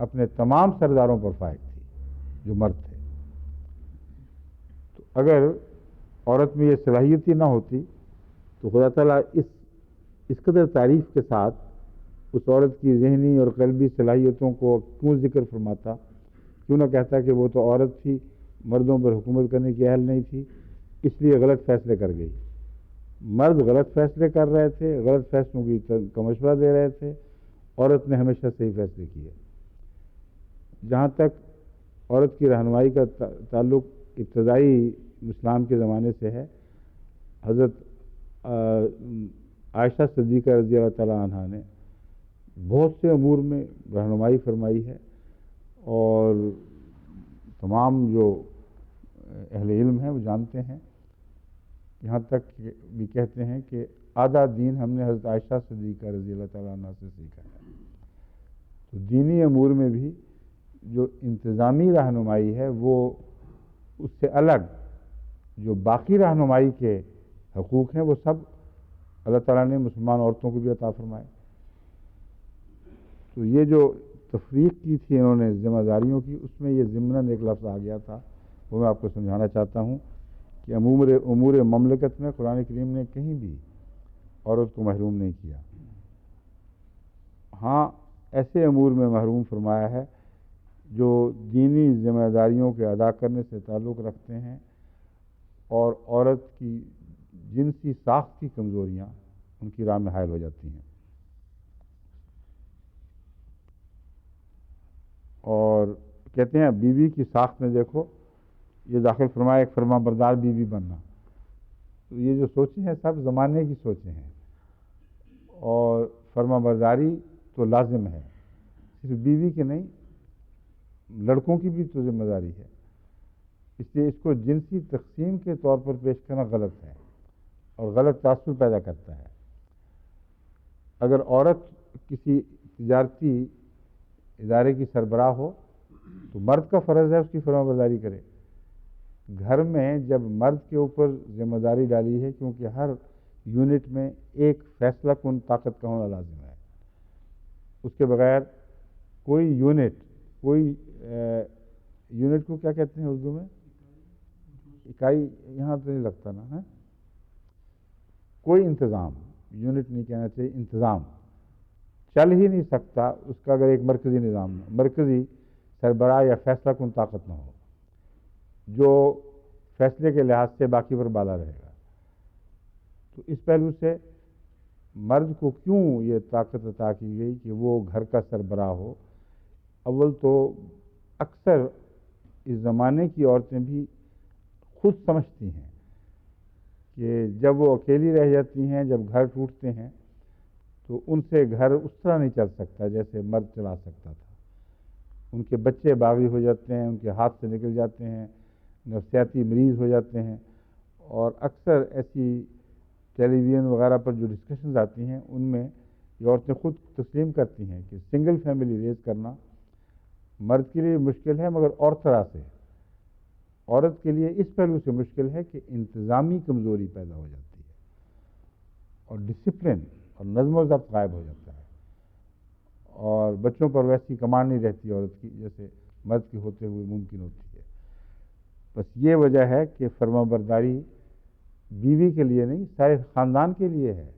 اپنے تمام سرداروں پر فائق تھی جو مرد تھے. تو اگر عورت میں یہ صلاحیت ہی نہ ہوتی تو خدا تعالیٰ اس قدر تعریف کے ساتھ اس عورت کی ذہنی اور قلبی صلاحیتوں کو کیوں ذکر فرماتا؟ کیوں نہ کہتا کہ وہ تو عورت تھی، مردوں پر حکومت کرنے کی اہل نہیں تھی، اس لیے غلط فیصلے کر گئی. مرد غلط فیصلے کر رہے تھے، غلط فیصلوں کا مشورہ دے رہے تھے، عورت نے ہمیشہ صحیح فیصلے کیے. جہاں تک عورت کی رہنمائی کا تعلق ابتدائی اسلام کے زمانے سے ہے، حضرت عائشہ صدیقہ رضی اللہ تعالیٰ عنہا نے بہت سے امور میں رہنمائی فرمائی ہے، اور تمام جو اہل علم ہیں وہ جانتے ہیں، یہاں تک بھی کہتے ہیں کہ آدھا دین ہم نے حضرت عائشہ صدیقہ رضی اللہ تعالیٰ عنہ سے سیکھا ہے. تو دینی امور میں بھی جو انتظامی رہنمائی ہے وہ اس سے الگ جو باقی رہنمائی کے حقوق ہیں وہ سب اللہ تعالیٰ نے مسلمان عورتوں کو بھی عطا فرمائے. تو یہ جو تفریق کی تھی انہوں نے ذمہ داریوں کی، اس میں یہ ضمناً ایک لفظ آ گیا تھا، وہ میں آپ کو سمجھانا چاہتا ہوں کہ امور مملکت میں قرآن کریم نے کہیں بھی عورت کو محروم نہیں کیا. ہاں ایسے امور میں محروم فرمایا ہے جو دینی ذمہ داریوں کے ادا کرنے سے تعلق رکھتے ہیں اور عورت کی جنسی ساخت کی کمزوریاں ان کی راہ میں حائل ہو جاتی ہیں. اور کہتے ہیں بیوی کی ساخت میں دیکھو یہ داخل فرمایا ایک فرما بردار بیوی بننا. تو یہ جو سوچیں ہیں سب زمانے کی سوچیں ہیں اور فرما برداری تو لازم ہے، صرف بیوی کی نہیں لڑکوں کی بھی تو ذمہ داری ہے. اس لیے اس کو جنسی تقسیم کے طور پر پیش کرنا غلط ہے اور غلط تاثر پیدا کرتا ہے. اگر عورت کسی تجارتی ادارے کی سربراہ ہو تو مرد کا فرض ہے اس کی فرما برداری کرے. گھر میں جب مرد کے اوپر ذمہ داری ڈالی ہے کیونکہ ہر یونٹ میں ایک فیصلہ کن طاقت کا ہونا لازم ہے، اس کے بغیر کوئی یونٹ کو کیا کہتے ہیں اردو میں؟ اکائی یہاں تو نہیں لگتا نا ہے، کوئی انتظام، یونٹ نہیں کہنا چاہیے، انتظام چل ہی نہیں سکتا اس کا اگر ایک مرکزی نظام مرکزی سربراہ یا فیصلہ کن طاقت نہ ہو جو فیصلے کے لحاظ سے باقی پر بالا رہے گا. تو اس پہلو سے مرد کو کیوں یہ طاقت عطا کی گئی کہ وہ گھر کا سربراہ ہو؟ اول تو اکثر اس زمانے کی عورتیں بھی خود سمجھتی ہیں کہ جب وہ اکیلی رہ جاتی ہیں، جب گھر ٹوٹتے ہیں تو ان سے گھر اس طرح نہیں چل سکتا جیسے مرد چلا سکتا تھا. ان کے بچے باغی ہو جاتے ہیں، ان کے ہاتھ سے نکل جاتے ہیں، نفسیاتی مریض ہو جاتے ہیں. اور اکثر ایسی ٹیلی ویژن وغیرہ پر جو ڈسکشنز آتی ہیں ان میں یہ عورتیں خود تسلیم کرتی ہیں کہ سنگل فیملی ریز کرنا مرد کے لیے مشکل ہے، مگر اور طرح سے عورت کے لیے اس پہلو سے مشکل ہے کہ انتظامی کمزوری پیدا ہو جاتی ہے اور ڈسپلن اور نظم و ضبط غائب ہو جاتا ہے اور بچوں پر ویسی کمانڈ نہیں رہتی عورت کی جیسے مرد کی ہوتے ہوئے ممکن ہوتی ہے. بس یہ وجہ ہے کہ فرما برداری بیوی کے لیے نہیں سارے خاندان کے لیے ہے.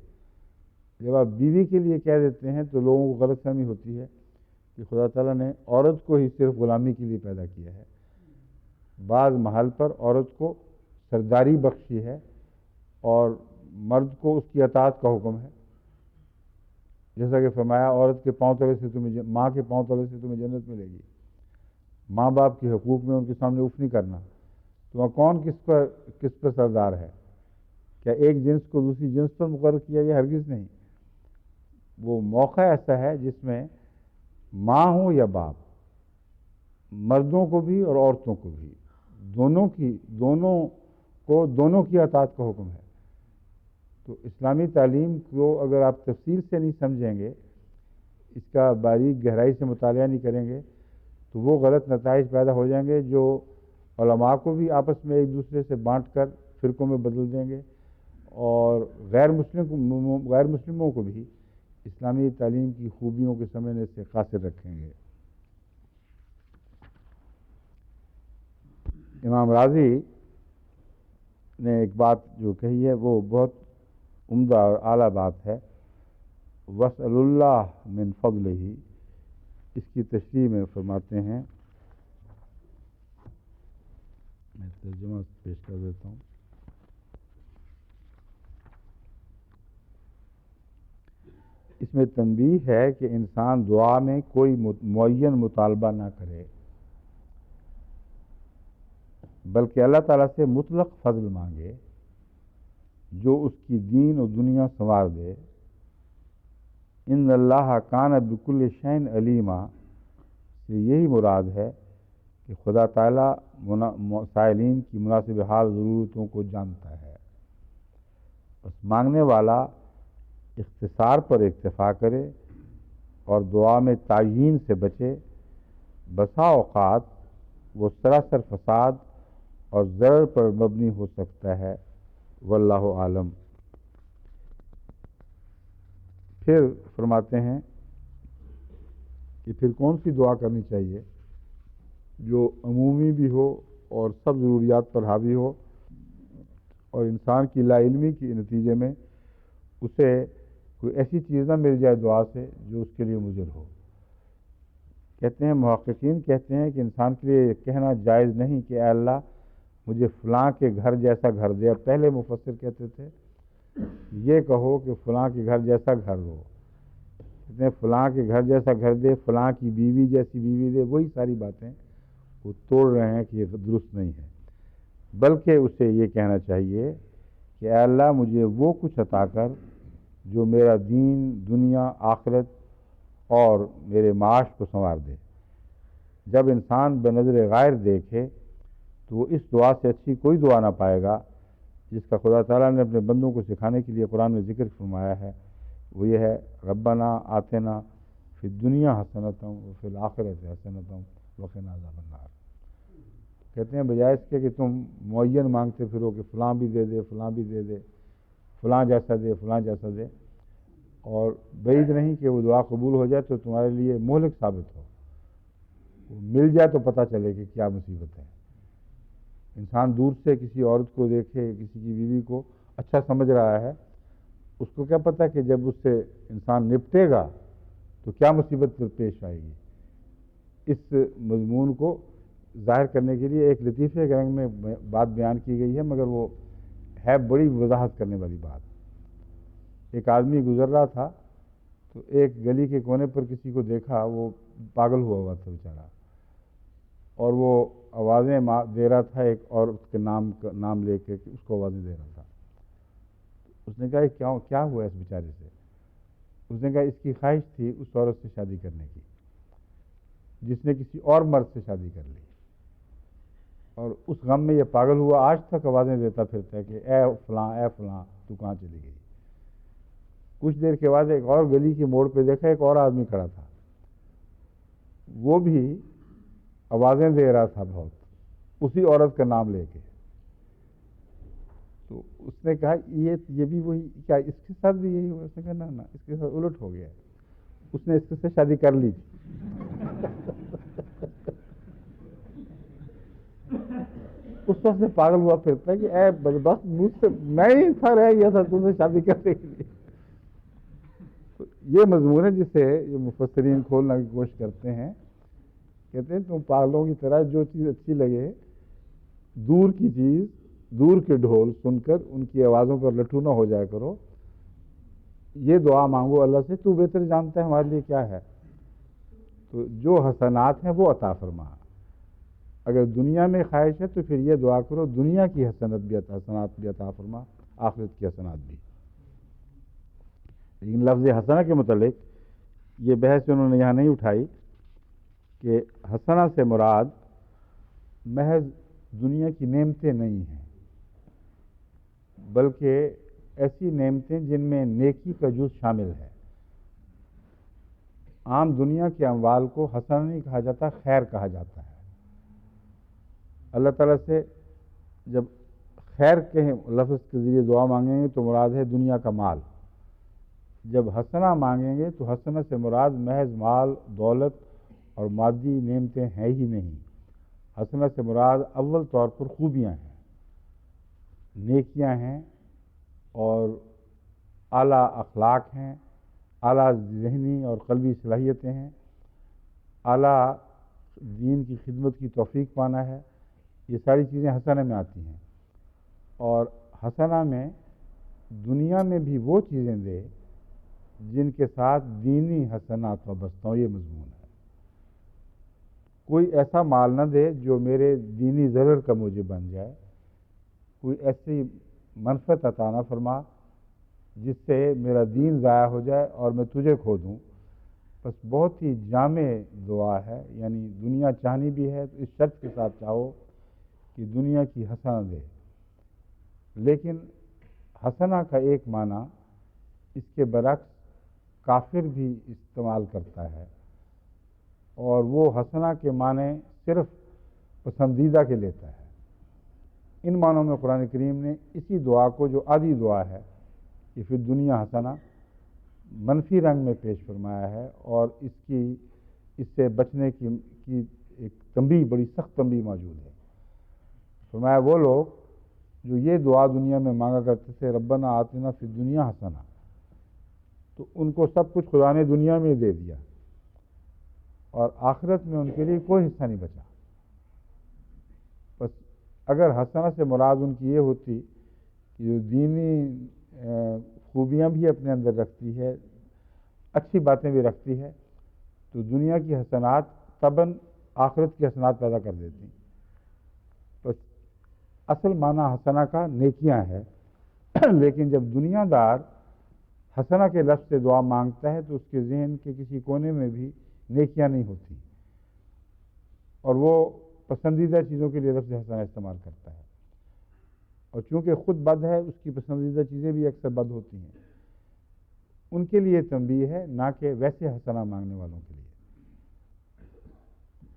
جب آپ بیوی کے لیے کہہ دیتے ہیں تو لوگوں کو غلط فہمی ہوتی ہے کہ خدا تعالیٰ نے عورت کو ہی صرف غلامی کے لیے پیدا کیا ہے. بعض محل پر عورت کو سرداری بخشی ہے اور مرد کو اس کی اطاعت کا حکم ہے. جیسا کہ فرمایا عورت کے پاؤں تلے سے تمہیں ماں کے پاؤں تلے سے تمہیں جنت ملے گی. ماں باپ کے حقوق میں ان کے سامنے اف نہیں کرنا. تو کون کس پر سردار ہے؟ کیا ایک جنس کو دوسری جنس پر مقرر کیا گیا؟ ہرگز نہیں. وہ موقع ایسا ہے جس میں ماں ہو یا باپ، مردوں کو بھی اور عورتوں کو بھی دونوں کی اطاعت کا حکم ہے. تو اسلامی تعلیم کو اگر آپ تفصیل سے نہیں سمجھیں گے، اس کا باریک گہرائی سے مطالعہ نہیں کریں گے تو وہ غلط نتائج پیدا ہو جائیں گے جو علماء کو بھی آپس میں ایک دوسرے سے بانٹ کر فرقوں میں بدل دیں گے اور غیر مسلموں کو بھی اسلامی تعلیم کی خوبیوں کے سمجھنے سے قاصر رکھیں گے. امام راضی نے ایک بات جو کہی ہے وہ بہت عمدہ اور اعلیٰ بات ہے. وَاسْأَلُ اللَّهَ مِنْ فَضْلِهِ، اس کی تشریح میں فرماتے ہیں، میں ترجمہ پیش کر دیتا ہوں. اس میں تنبیہ ہے کہ انسان دعا میں کوئی معین مطالبہ نہ کرے بلکہ اللہ تعالیٰ سے مطلق فضل مانگے جو اس کی دین و دنیا سنوار دے. ان اللہ کان بکل شیء علیما سے یہی مراد ہے کہ خدا تعالیٰ سائلین کی مناسب حال ضرورتوں کو جانتا ہے. بس مانگنے والا اختصار پر اکتفا کرے اور دعا میں تعیین سے بچے. بسا اوقات وہ سراسر فساد اور ضرر پر مبنی ہو سکتا ہے. واللہ عالم. پھر فرماتے ہیں کہ پھر کون سی دعا کرنی چاہیے جو عمومی بھی ہو اور سب ضروریات پر حاوی ہو. اور انسان کی لا علمی کے نتیجے میں اسے کوئی ایسی چیز نہ مل جائے دعا سے جو اس کے لیے مضر ہو۔ کہتے ہیں محققین کہتے ہیں کہ انسان کے لیے یہ کہنا جائز نہیں کہ اے اللہ مجھے فلاں کے گھر جیسا گھر دے۔ پہلے مفسر کہتے تھے یہ کہو کہ فلاں کے گھر جیسا گھر ہو، کہتے ہیں فلاں کے گھر جیسا گھر دے، فلاں کی بیوی جیسی بیوی دے، وہی ساری باتیں وہ توڑ رہے ہیں کہ یہ درست نہیں ہے، بلکہ اسے یہ کہنا چاہیے کہ اے اللہ مجھے وہ کچھ عطا کر جو میرا دین، دنیا، آخرت اور میرے معاش کو سنوار دے۔ جب انسان بنظر غائر دیکھے تو وہ اس دعا سے اچھی کوئی دعا نہ پائے گا جس کا خدا تعالیٰ نے اپنے بندوں کو سکھانے کے لیے قرآن میں ذکر فرمایا ہے، وہ یہ ہے ربنا آتنا فی الدنیا حسنۃ وفی الآخرۃ حسنۃ وقنا عذاب النار۔ کہتے ہیں بجائے اس کے کہ تم معین مانگتے پھرو کہ فلاں بھی دے دے، فلاں بھی دے دے، فلاں جیسا دے، فلاں جیسا دے، اور بعید نہیں کہ وہ دعا قبول ہو جائے تو تمہارے لیے مہلک ثابت ہو، وہ مل جائے تو پتہ چلے کہ کیا مصیبت ہے۔ انسان دور سے کسی عورت کو دیکھے، کسی کی بیوی کو اچھا سمجھ رہا ہے، اس کو کیا پتہ کہ جب اس سے انسان نپٹے گا تو کیا مصیبت پھر پیش آئے گی۔ اس مضمون کو ظاہر کرنے کے لیے ایک لطیفے کے رنگ میں بات بیان کی گئی ہے، مگر وہ ہے بڑی وضاحت کرنے والی بات۔ ایک آدمی گزر رہا تھا تو ایک گلی کے کونے پر کسی کو دیکھا، وہ پاگل ہوا تھا بیچارہ، اور وہ آوازیں دے رہا تھا ایک عورت کے نام لے کے، اس کو آوازیں دے رہا تھا۔ اس نے کہا کیا ہوا اس بیچارے سے؟ اس نے کہا اس کی خواہش تھی اس عورت سے شادی کرنے کی جس نے کسی اور مرد سے شادی کر لی، اور اس غم میں یہ پاگل ہوا، آج تک آوازیں دیتا پھرتا ہے کہ اے فلاں تو کہاں چلی گئی۔ کچھ دیر کے بعد ایک اور گلی کے موڑ پہ دیکھا ایک اور آدمی کھڑا تھا، وہ بھی آوازیں دے رہا تھا بہت، اسی عورت کا نام لے کے۔ تو اس نے کہا یہ بھی وہی، کیا اس کے ساتھ بھی یہی ہوا؟ اس نے کہا نہ اس کے ساتھ الٹ ہو گیا ہے، اس نے اس سے شادی کر لی تھی۔ اس وقت سے پاگل ہوا پھرتا ہے کہ اے بدبخت، مجھ سے میں ہی تھا رہ گیا تھا تم سے شادی کرنے کے لیے۔ یہ مضمون ہے جسے یہ مفسرین کھولنے کی کوشش کرتے ہیں، کہتے ہیں تم پاگلوں کی طرح جو چیز اچھی لگے، دور کی چیز، دور کے ڈھول سن کر ان کی آوازوں پر لٹو نہ ہو جایا کرو، یہ دعا مانگو اللہ سے، تو بہتر جانتا ہے ہمارے لیے کیا ہے۔ تو جو حسنات ہیں وہ عطا فرما، اگر دنیا میں خواہش ہے تو پھر یہ دعا کرو دنیا کی حسنات بھی عطا فرما، آخرت کی حسنات بھی۔ لیکن لفظ حسنہ کے متعلق یہ بحث انہوں نے یہاں نہیں اٹھائی کہ حسنہ سے مراد محض دنیا کی نعمتیں نہیں ہیں، بلکہ ایسی نعمتیں جن میں نیکی کا جز شامل ہے۔ عام دنیا کے اموال کو حسنہ نہیں کہا جاتا، خیر کہا جاتا ہے۔ اللہ تعالیٰ سے جب خیر کے لفظ کے ذریعے دعا مانگیں گے تو مراد ہے دنیا کا مال، جب حسنہ مانگیں گے تو حسنہ سے مراد محض مال، دولت اور مادی نعمتیں ہیں ہی نہیں، حسنہ سے مراد اول طور پر خوبیاں ہیں، نیکیاں ہیں، اور اعلیٰ اخلاق ہیں، اعلیٰ ذہنی اور قلبی صلاحیتیں ہیں، اعلیٰ دین کی خدمت کی توفیق پانا ہے، یہ ساری چیزیں حسنہ میں آتی ہیں۔ اور حسنہ میں دنیا میں بھی وہ چیزیں دے جن کے ساتھ دینی حسنات وابستہ ہوں، یہ مضمون ہے۔ کوئی ایسا مال نہ دے جو میرے دینی ضرر کا موجب بن جائے، کوئی ایسی منفعت عطا نہ فرما جس سے میرا دین ضائع ہو جائے اور میں تجھے کھو دوں۔ بس بہت ہی جامع دعا ہے، یعنی دنیا چاہنی بھی ہے تو اس شرط کے ساتھ چاہو کہ دنیا کی حسنہ دے۔ لیکن حسنہ کا ایک معنی اس کے برعکس کافر بھی استعمال کرتا ہے، اور وہ حسنہ کے معنی صرف پسندیدہ کے لیتا ہے۔ ان معنوں میں قرآن کریم نے اسی دعا کو جو آدھی دعا ہے کہ پھر دنیا حسنہ، منفی رنگ میں پیش فرمایا ہے، اور اس سے بچنے کی ایک تنبیہ، بڑی سخت تنبیہ موجود ہے۔ فرمایا وہ لوگ جو یہ دعا دنیا میں مانگا کرتے تھے ربنا آتنا فی الدنیا حسنہ، تو ان کو سب کچھ خدا نے دنیا میں دے دیا اور آخرت میں ان کے لیے کوئی حصہ نہیں بچا۔ بس اگر حسنہ سے مراد ان کی یہ ہوتی کہ جو دینی خوبیاں بھی اپنے اندر رکھتی ہے، اچھی باتیں بھی رکھتی ہے، تو دنیا کی حسنات طبعاً آخرت کی حسنات پیدا کر دیتی۔ بس اصل معنی حسنہ کا نیکیاں ہے، لیکن جب دنیا دار حسنہ کے لفظ سے دعا مانگتا ہے تو اس کے ذہن کے کسی کونے میں بھی نیکیاں نہیں ہوتی، اور وہ پسندیدہ چیزوں کے لیے لفظ حسنہ استعمال کرتا ہے، اور چونکہ خود بد ہے اس کی پسندیدہ چیزیں بھی اکثر بد ہوتی ہیں۔ ان کے لیے تنبیہ ہے، نہ کہ ویسے حسنہ مانگنے والوں کے لیے۔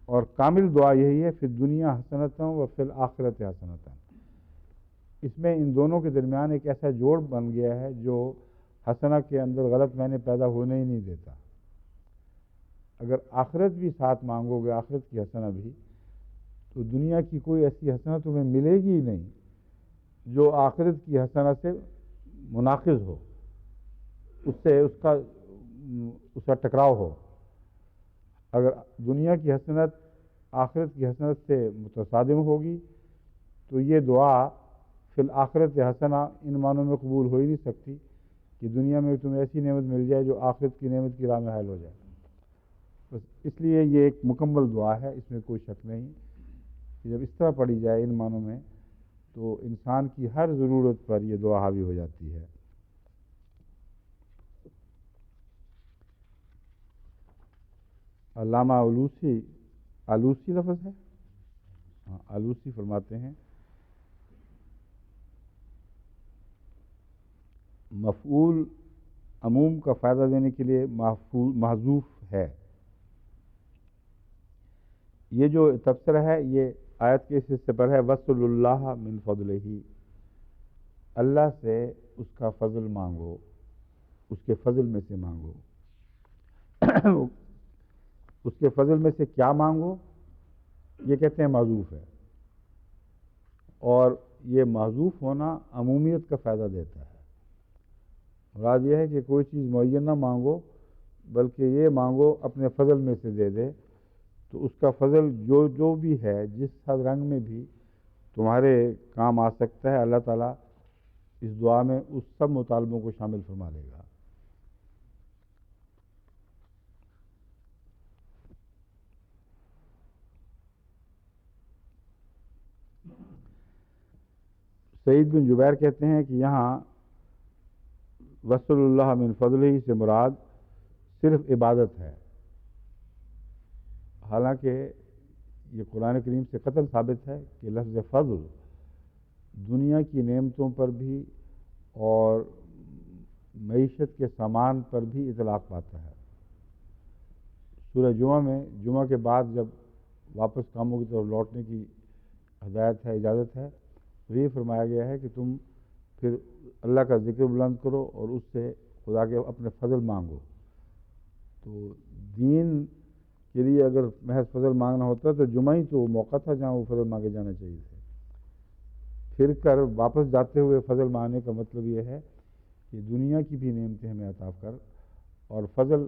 اور کامل دعا یہی ہے، فی الدنیا حسنۃ و فی الآخرۃ حسنۃ۔ اس میں ان دونوں کے درمیان ایک ایسا جوڑ بن گیا ہے جو حسنہ کے اندر غلط معنی پیدا ہونے ہی نہیں دیتا۔ اگر آخرت بھی ساتھ مانگو گے، آخرت کی حسنہ بھی، تو دنیا کی کوئی ایسی حسنہ تمہیں ملے گی ہی نہیں جو آخرت کی حسنہ سے مناقض ہو، اس کا ٹکراؤ ہو۔ اگر دنیا کی حسنت آخرت کی حسنت سے متصادم ہوگی تو یہ دعا فی الآخرت حسنہ ان معنوں میں قبول ہو ہی نہیں سکتی کہ دنیا میں تمہیں ایسی نعمت مل جائے جو آخرت کی نعمت کی راہ میں حائل ہو جائے۔ بس اس لیے یہ ایک مکمل دعا ہے، اس میں کوئی شک نہیں کہ جب اس طرح پڑھی جائے ان معنوں میں تو انسان کی ہر ضرورت پر یہ دعا حاوی ہو جاتی ہے۔ علامہ آلوسی لفظ ہے، آلوسی فرماتے ہیں مفعول عموم کا فائدہ دینے کے لیے محذوف ہے۔ یہ جو تبصرہ ہے یہ آیت کے اس حصے پر ہے، وَاسْأَلُوا اللَّهَ مِن فَضْلِهِ، اللہ سے اس کا فضل مانگو، اس کے فضل میں سے مانگو۔ اس کے فضل میں سے کیا مانگو، یہ کہتے ہیں معذوف ہے، اور یہ معذوف ہونا عمومیت کا فائدہ دیتا ہے۔ مراد یہ ہے کہ کوئی چیز معین نہ مانگو بلکہ یہ مانگو اپنے فضل میں سے دے دے، تو اس کا فضل جو بھی ہے، جس حد رنگ میں بھی تمہارے کام آ سکتا ہے، اللہ تعالیٰ اس دعا میں اس سب مطالبوں کو شامل فرما لے گا۔ سعید بن جبیر کہتے ہیں کہ یہاں وَاسْأَلُوا اللَّهَ مِن فَضْلِهِ سے مراد صرف عبادت ہے، حالانکہ یہ قرآن کریم سے قطعاً ثابت ہے کہ لفظ فضل دنیا کی نعمتوں پر بھی اور معیشت کے سامان پر بھی اطلاق پاتا ہے۔ سورہ جمعہ میں جمعہ کے بعد جب واپس کاموں کی طرف لوٹنے کی ہدایت ہے، اجازت ہے، تو یہ فرمایا گیا ہے کہ تم پھر اللہ کا ذکر بلند کرو اور اس سے خدا کے اپنے فضل مانگو۔ تو دین کے لیے اگر محض فضل مانگنا ہوتا تو جمعہ ہی تو موقع تھا جہاں وہ فضل مانگے جانا چاہیے تھے۔ پھر کر واپس جاتے ہوئے فضل مانگنے کا مطلب یہ ہے کہ دنیا کی بھی نعمتیں ہمیں عطا کر، اور فضل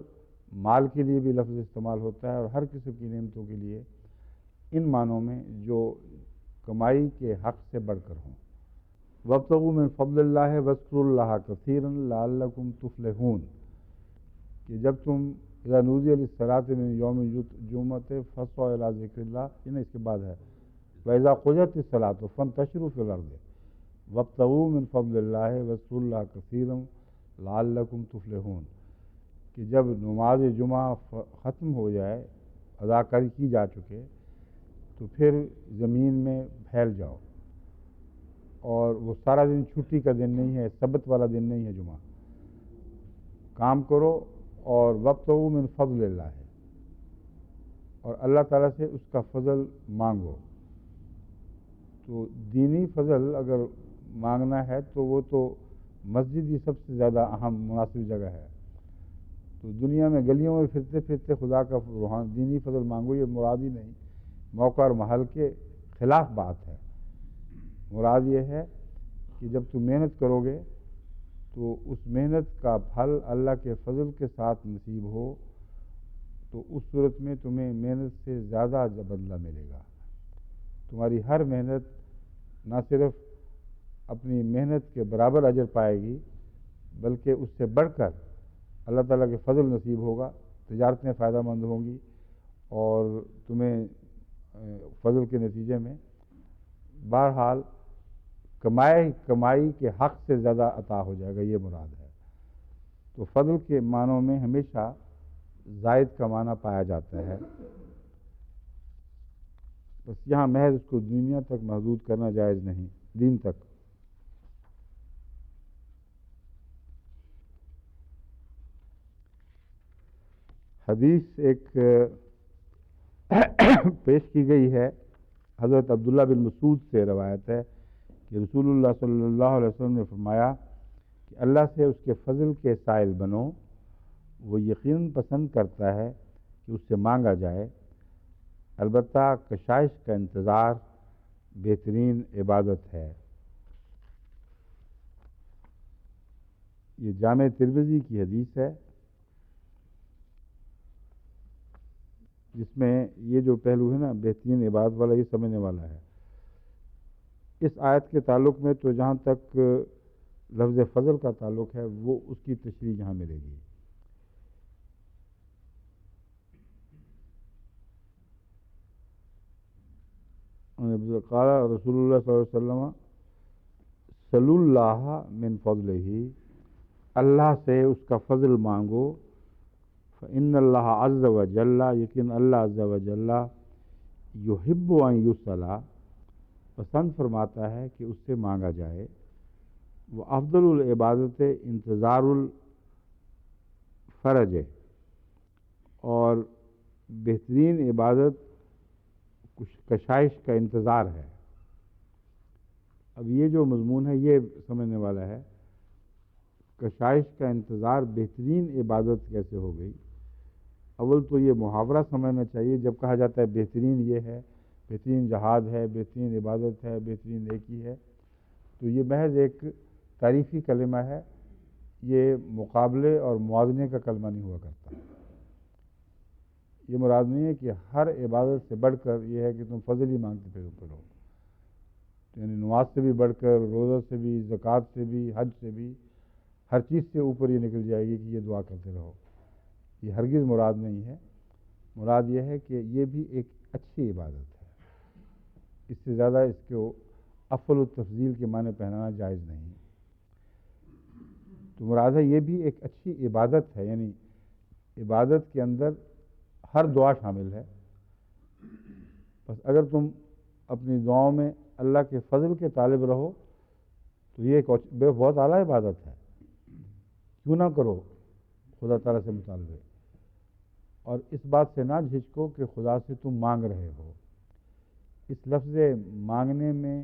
مال کے لیے بھی لفظ استعمال ہوتا ہے اور ہر قسم کی نعمتوں کے لیے ان معنوں میں جو کمائی کے حق سے بڑھ کر ہوں۔ وَابْتَغُوا مِن فَضْلِ اللَّهِ وَاذْكُرُوا اللَّهَ كَثِيرًا لَعَلَّكُمْ تُفْلِحُونَ، کہ جب تم اذا نودی للصلاۃ من یوم الجمعۃ فاسعوا الی ذکر اللہ، یہ اس کے بعد ہے وَإِذَا قُضِیَتِ الصَّلَاةُ فَانتَشِرُوا فِی الْأَرْضِ وَابْتَغُوا مِن فَضْلِ اللَّهِ وَاذْكُرُوا اللَّهَ كَثِيرًا لَعَلَّكُمْ تُفْلِحُونَ، کہ جب نماز جمعہ ختم ہو جائے، ادا کی جا چکے، تو پھر زمین میں پھیل جاؤ، اور وہ سارا دن چھٹی کا دن نہیں ہے، سبت والا دن نہیں ہے جمعہ، کام کرو اور وابتغوا من فضل اللہ ہے، اور اللہ تعالیٰ سے اس کا فضل مانگو۔ تو دینی فضل اگر مانگنا ہے تو وہ تو مسجد ہی سب سے زیادہ اہم مناسب جگہ ہے۔ تو دنیا میں گلیوں میں پھرتے پھرتے خدا کا دینی فضل مانگو، یہ مراد ہی نہیں، موقع اور محل کے خلاف بات ہے۔ مراد یہ ہے کہ جب تم محنت کرو گے تو اس محنت کا پھل اللہ کے فضل کے ساتھ نصیب ہو تو اس صورت میں تمہیں محنت سے زیادہ بدلہ ملے گا. تمہاری ہر محنت نہ صرف اپنی محنت کے برابر اجر پائے گی بلکہ اس سے بڑھ کر اللہ تعالیٰ کے فضل نصیب ہوگا. تجارتیں فائدہ مند ہوں گی اور تمہیں فضل کے نتیجے میں بہرحال کمائی کے حق سے زیادہ عطا ہو جائے گا. یہ مراد ہے. تو فضل کے معنوں میں ہمیشہ زائد کا معنی پایا جاتا ہے. بس یہاں محض اس کو دنیا تک محدود کرنا جائز نہیں، دین تک. حدیث ایک پیش کی گئی ہے، حضرت عبداللہ بن مسعود سے روایت ہے کہ رسول اللہ صلی اللہ علیہ وسلم نے فرمایا کہ اللہ سے اس کے فضل کے سائل بنو، وہ یقیناً پسند کرتا ہے کہ اس سے مانگا جائے، البتہ کشائش کا انتظار بہترین عبادت ہے. یہ جامع ترمذی کی حدیث ہے جس میں یہ جو پہلو ہے نا بہترین عبادت والا، یہ سمجھنے والا ہے. اس آیت کے تعلق میں تو جہاں تک لفظ فضل کا تعلق ہے وہ اس کی تشریح یہاں ملے گی. قال رسول اللہ صلی اللہ علیہ وسلم صلی اللہ من فضلہ، اللہ سے اس کا فضل مانگو. فإن اللہ عز وجل، یقین اللہ عز وجل یحب ان یسأل، پسند فرماتا ہے کہ اس سے مانگا جائے. وہ افضل العبادت انتظار الفرج، اور بہترین عبادت کشائش کا انتظار ہے. اب یہ جو مضمون ہے یہ سمجھنے والا ہے، کشائش کا انتظار بہترین عبادت کیسے ہو گئی. اول تو یہ محاورہ سمجھنا چاہیے. جب کہا جاتا ہے بہترین یہ ہے، بہترین جہاد ہے، بہترین عبادت ہے، بہترین نیکی ہے، تو یہ محض ایک تعریفی کلمہ ہے. یہ مقابلے اور موازنے کا کلمہ نہیں ہوا کرتا. یہ مراد نہیں ہے کہ ہر عبادت سے بڑھ کر یہ ہے کہ تم فضل ہی مانگتے پھرو، یعنی نماز سے بھی بڑھ کر، روزہ سے بھی، زکوٰۃ سے بھی، حج سے بھی، ہر چیز سے اوپر یہ نکل جائے گی کہ یہ دعا کرتے رہو. یہ ہرگز مراد نہیں ہے. مراد یہ ہے کہ یہ بھی ایک اچھی عبادت ہے. اس سے زیادہ اس کو افضل التفضیل کے معنی پہنانا جائز نہیں. تو مراد ہے یہ بھی ایک اچھی عبادت ہے، یعنی عبادت کے اندر ہر دعا شامل ہے. بس اگر تم اپنی دعاؤں میں اللہ کے فضل کے طالب رہو تو یہ ایک بہت اعلیٰ عبادت ہے. کیوں نہ کرو خدا تعالیٰ سے مطالبے، اور اس بات سے نہ جھجکو کہ خدا سے تم مانگ رہے ہو. اس لفظ مانگنے میں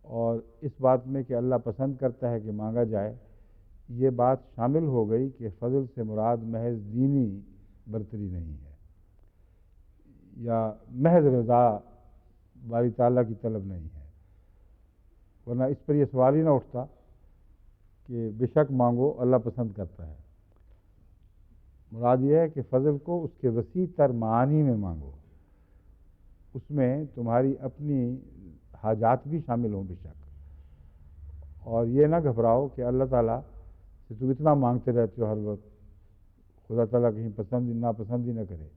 اور اس بات میں کہ اللہ پسند کرتا ہے کہ مانگا جائے، یہ بات شامل ہو گئی کہ فضل سے مراد محض دینی برتری نہیں ہے یا محض رضا باری تعالیٰ کی طلب نہیں ہے. ورنہ اس پر یہ سوال ہی نہ اٹھتا کہ بے شک مانگو، اللہ پسند کرتا ہے. مراد یہ ہے کہ فضل کو اس کے وسیع تر معانی میں مانگو، اس میں تمہاری اپنی حاجات بھی شامل ہوں بے شک. اور یہ نہ گھبراؤ کہ اللہ تعالیٰ سے تم اتنا مانگتے رہتے ہو ہر وقت، خدا تعالیٰ کہیں پسند ناپسند ہی نہ کرے.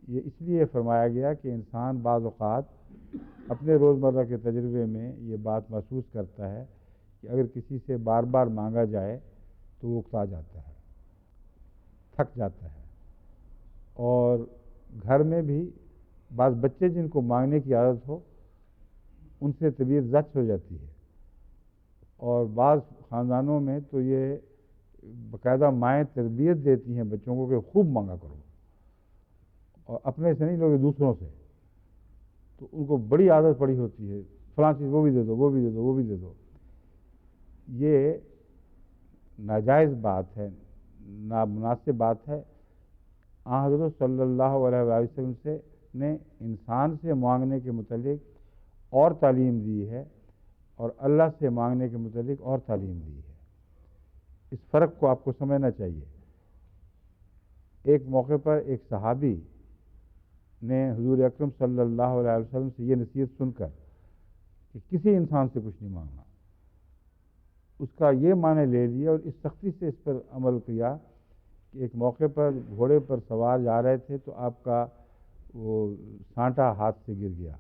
یہ اس لیے فرمایا گیا کہ انسان بعض اوقات اپنے روزمرہ کے تجربے میں یہ بات محسوس کرتا ہے کہ اگر کسی سے بار بار مانگا جائے تو وہ اکتا جاتا ہے، تھک جاتا ہے. اور گھر میں بھی بعض بچے جن کو مانگنے کی عادت ہو ان سے طبیعت زچ ہو جاتی ہے. اور بعض خاندانوں میں تو یہ باقاعدہ مائیں تربیت دیتی ہیں بچوں کو کہ خوب مانگا کرو، اور اپنے سے نہیں لوگ دوسروں سے. تو ان کو بڑی عادت پڑی ہوتی ہے، فلاں چیز وہ بھی دے دو، وہ بھی دے دو، وہ بھی دے دو. یہ ناجائز بات ہے، نامناسب بات ہے. حضرت صلی اللہ علیہ وسلم نے انسان سے مانگنے کے متعلق اور تعلیم دی ہے اور اللہ سے مانگنے کے متعلق اور تعلیم دی ہے۔ اس فرق کو آپ کو سمجھنا چاہیے۔ ایک موقع پر ایک صحابی نے حضور اکرم صلی اللہ علیہ وسلم سے یہ نصیحت سن کر کہ کسی انسان سے کچھ نہیں مانگنا، اس کا یہ معنی لے لیا اور اس سختی سے اس پر عمل کیا کہ ایک موقع پر گھوڑے پر سوار جا رہے تھے تو آپ کا وہ سانٹا ہاتھ سے گر گیا،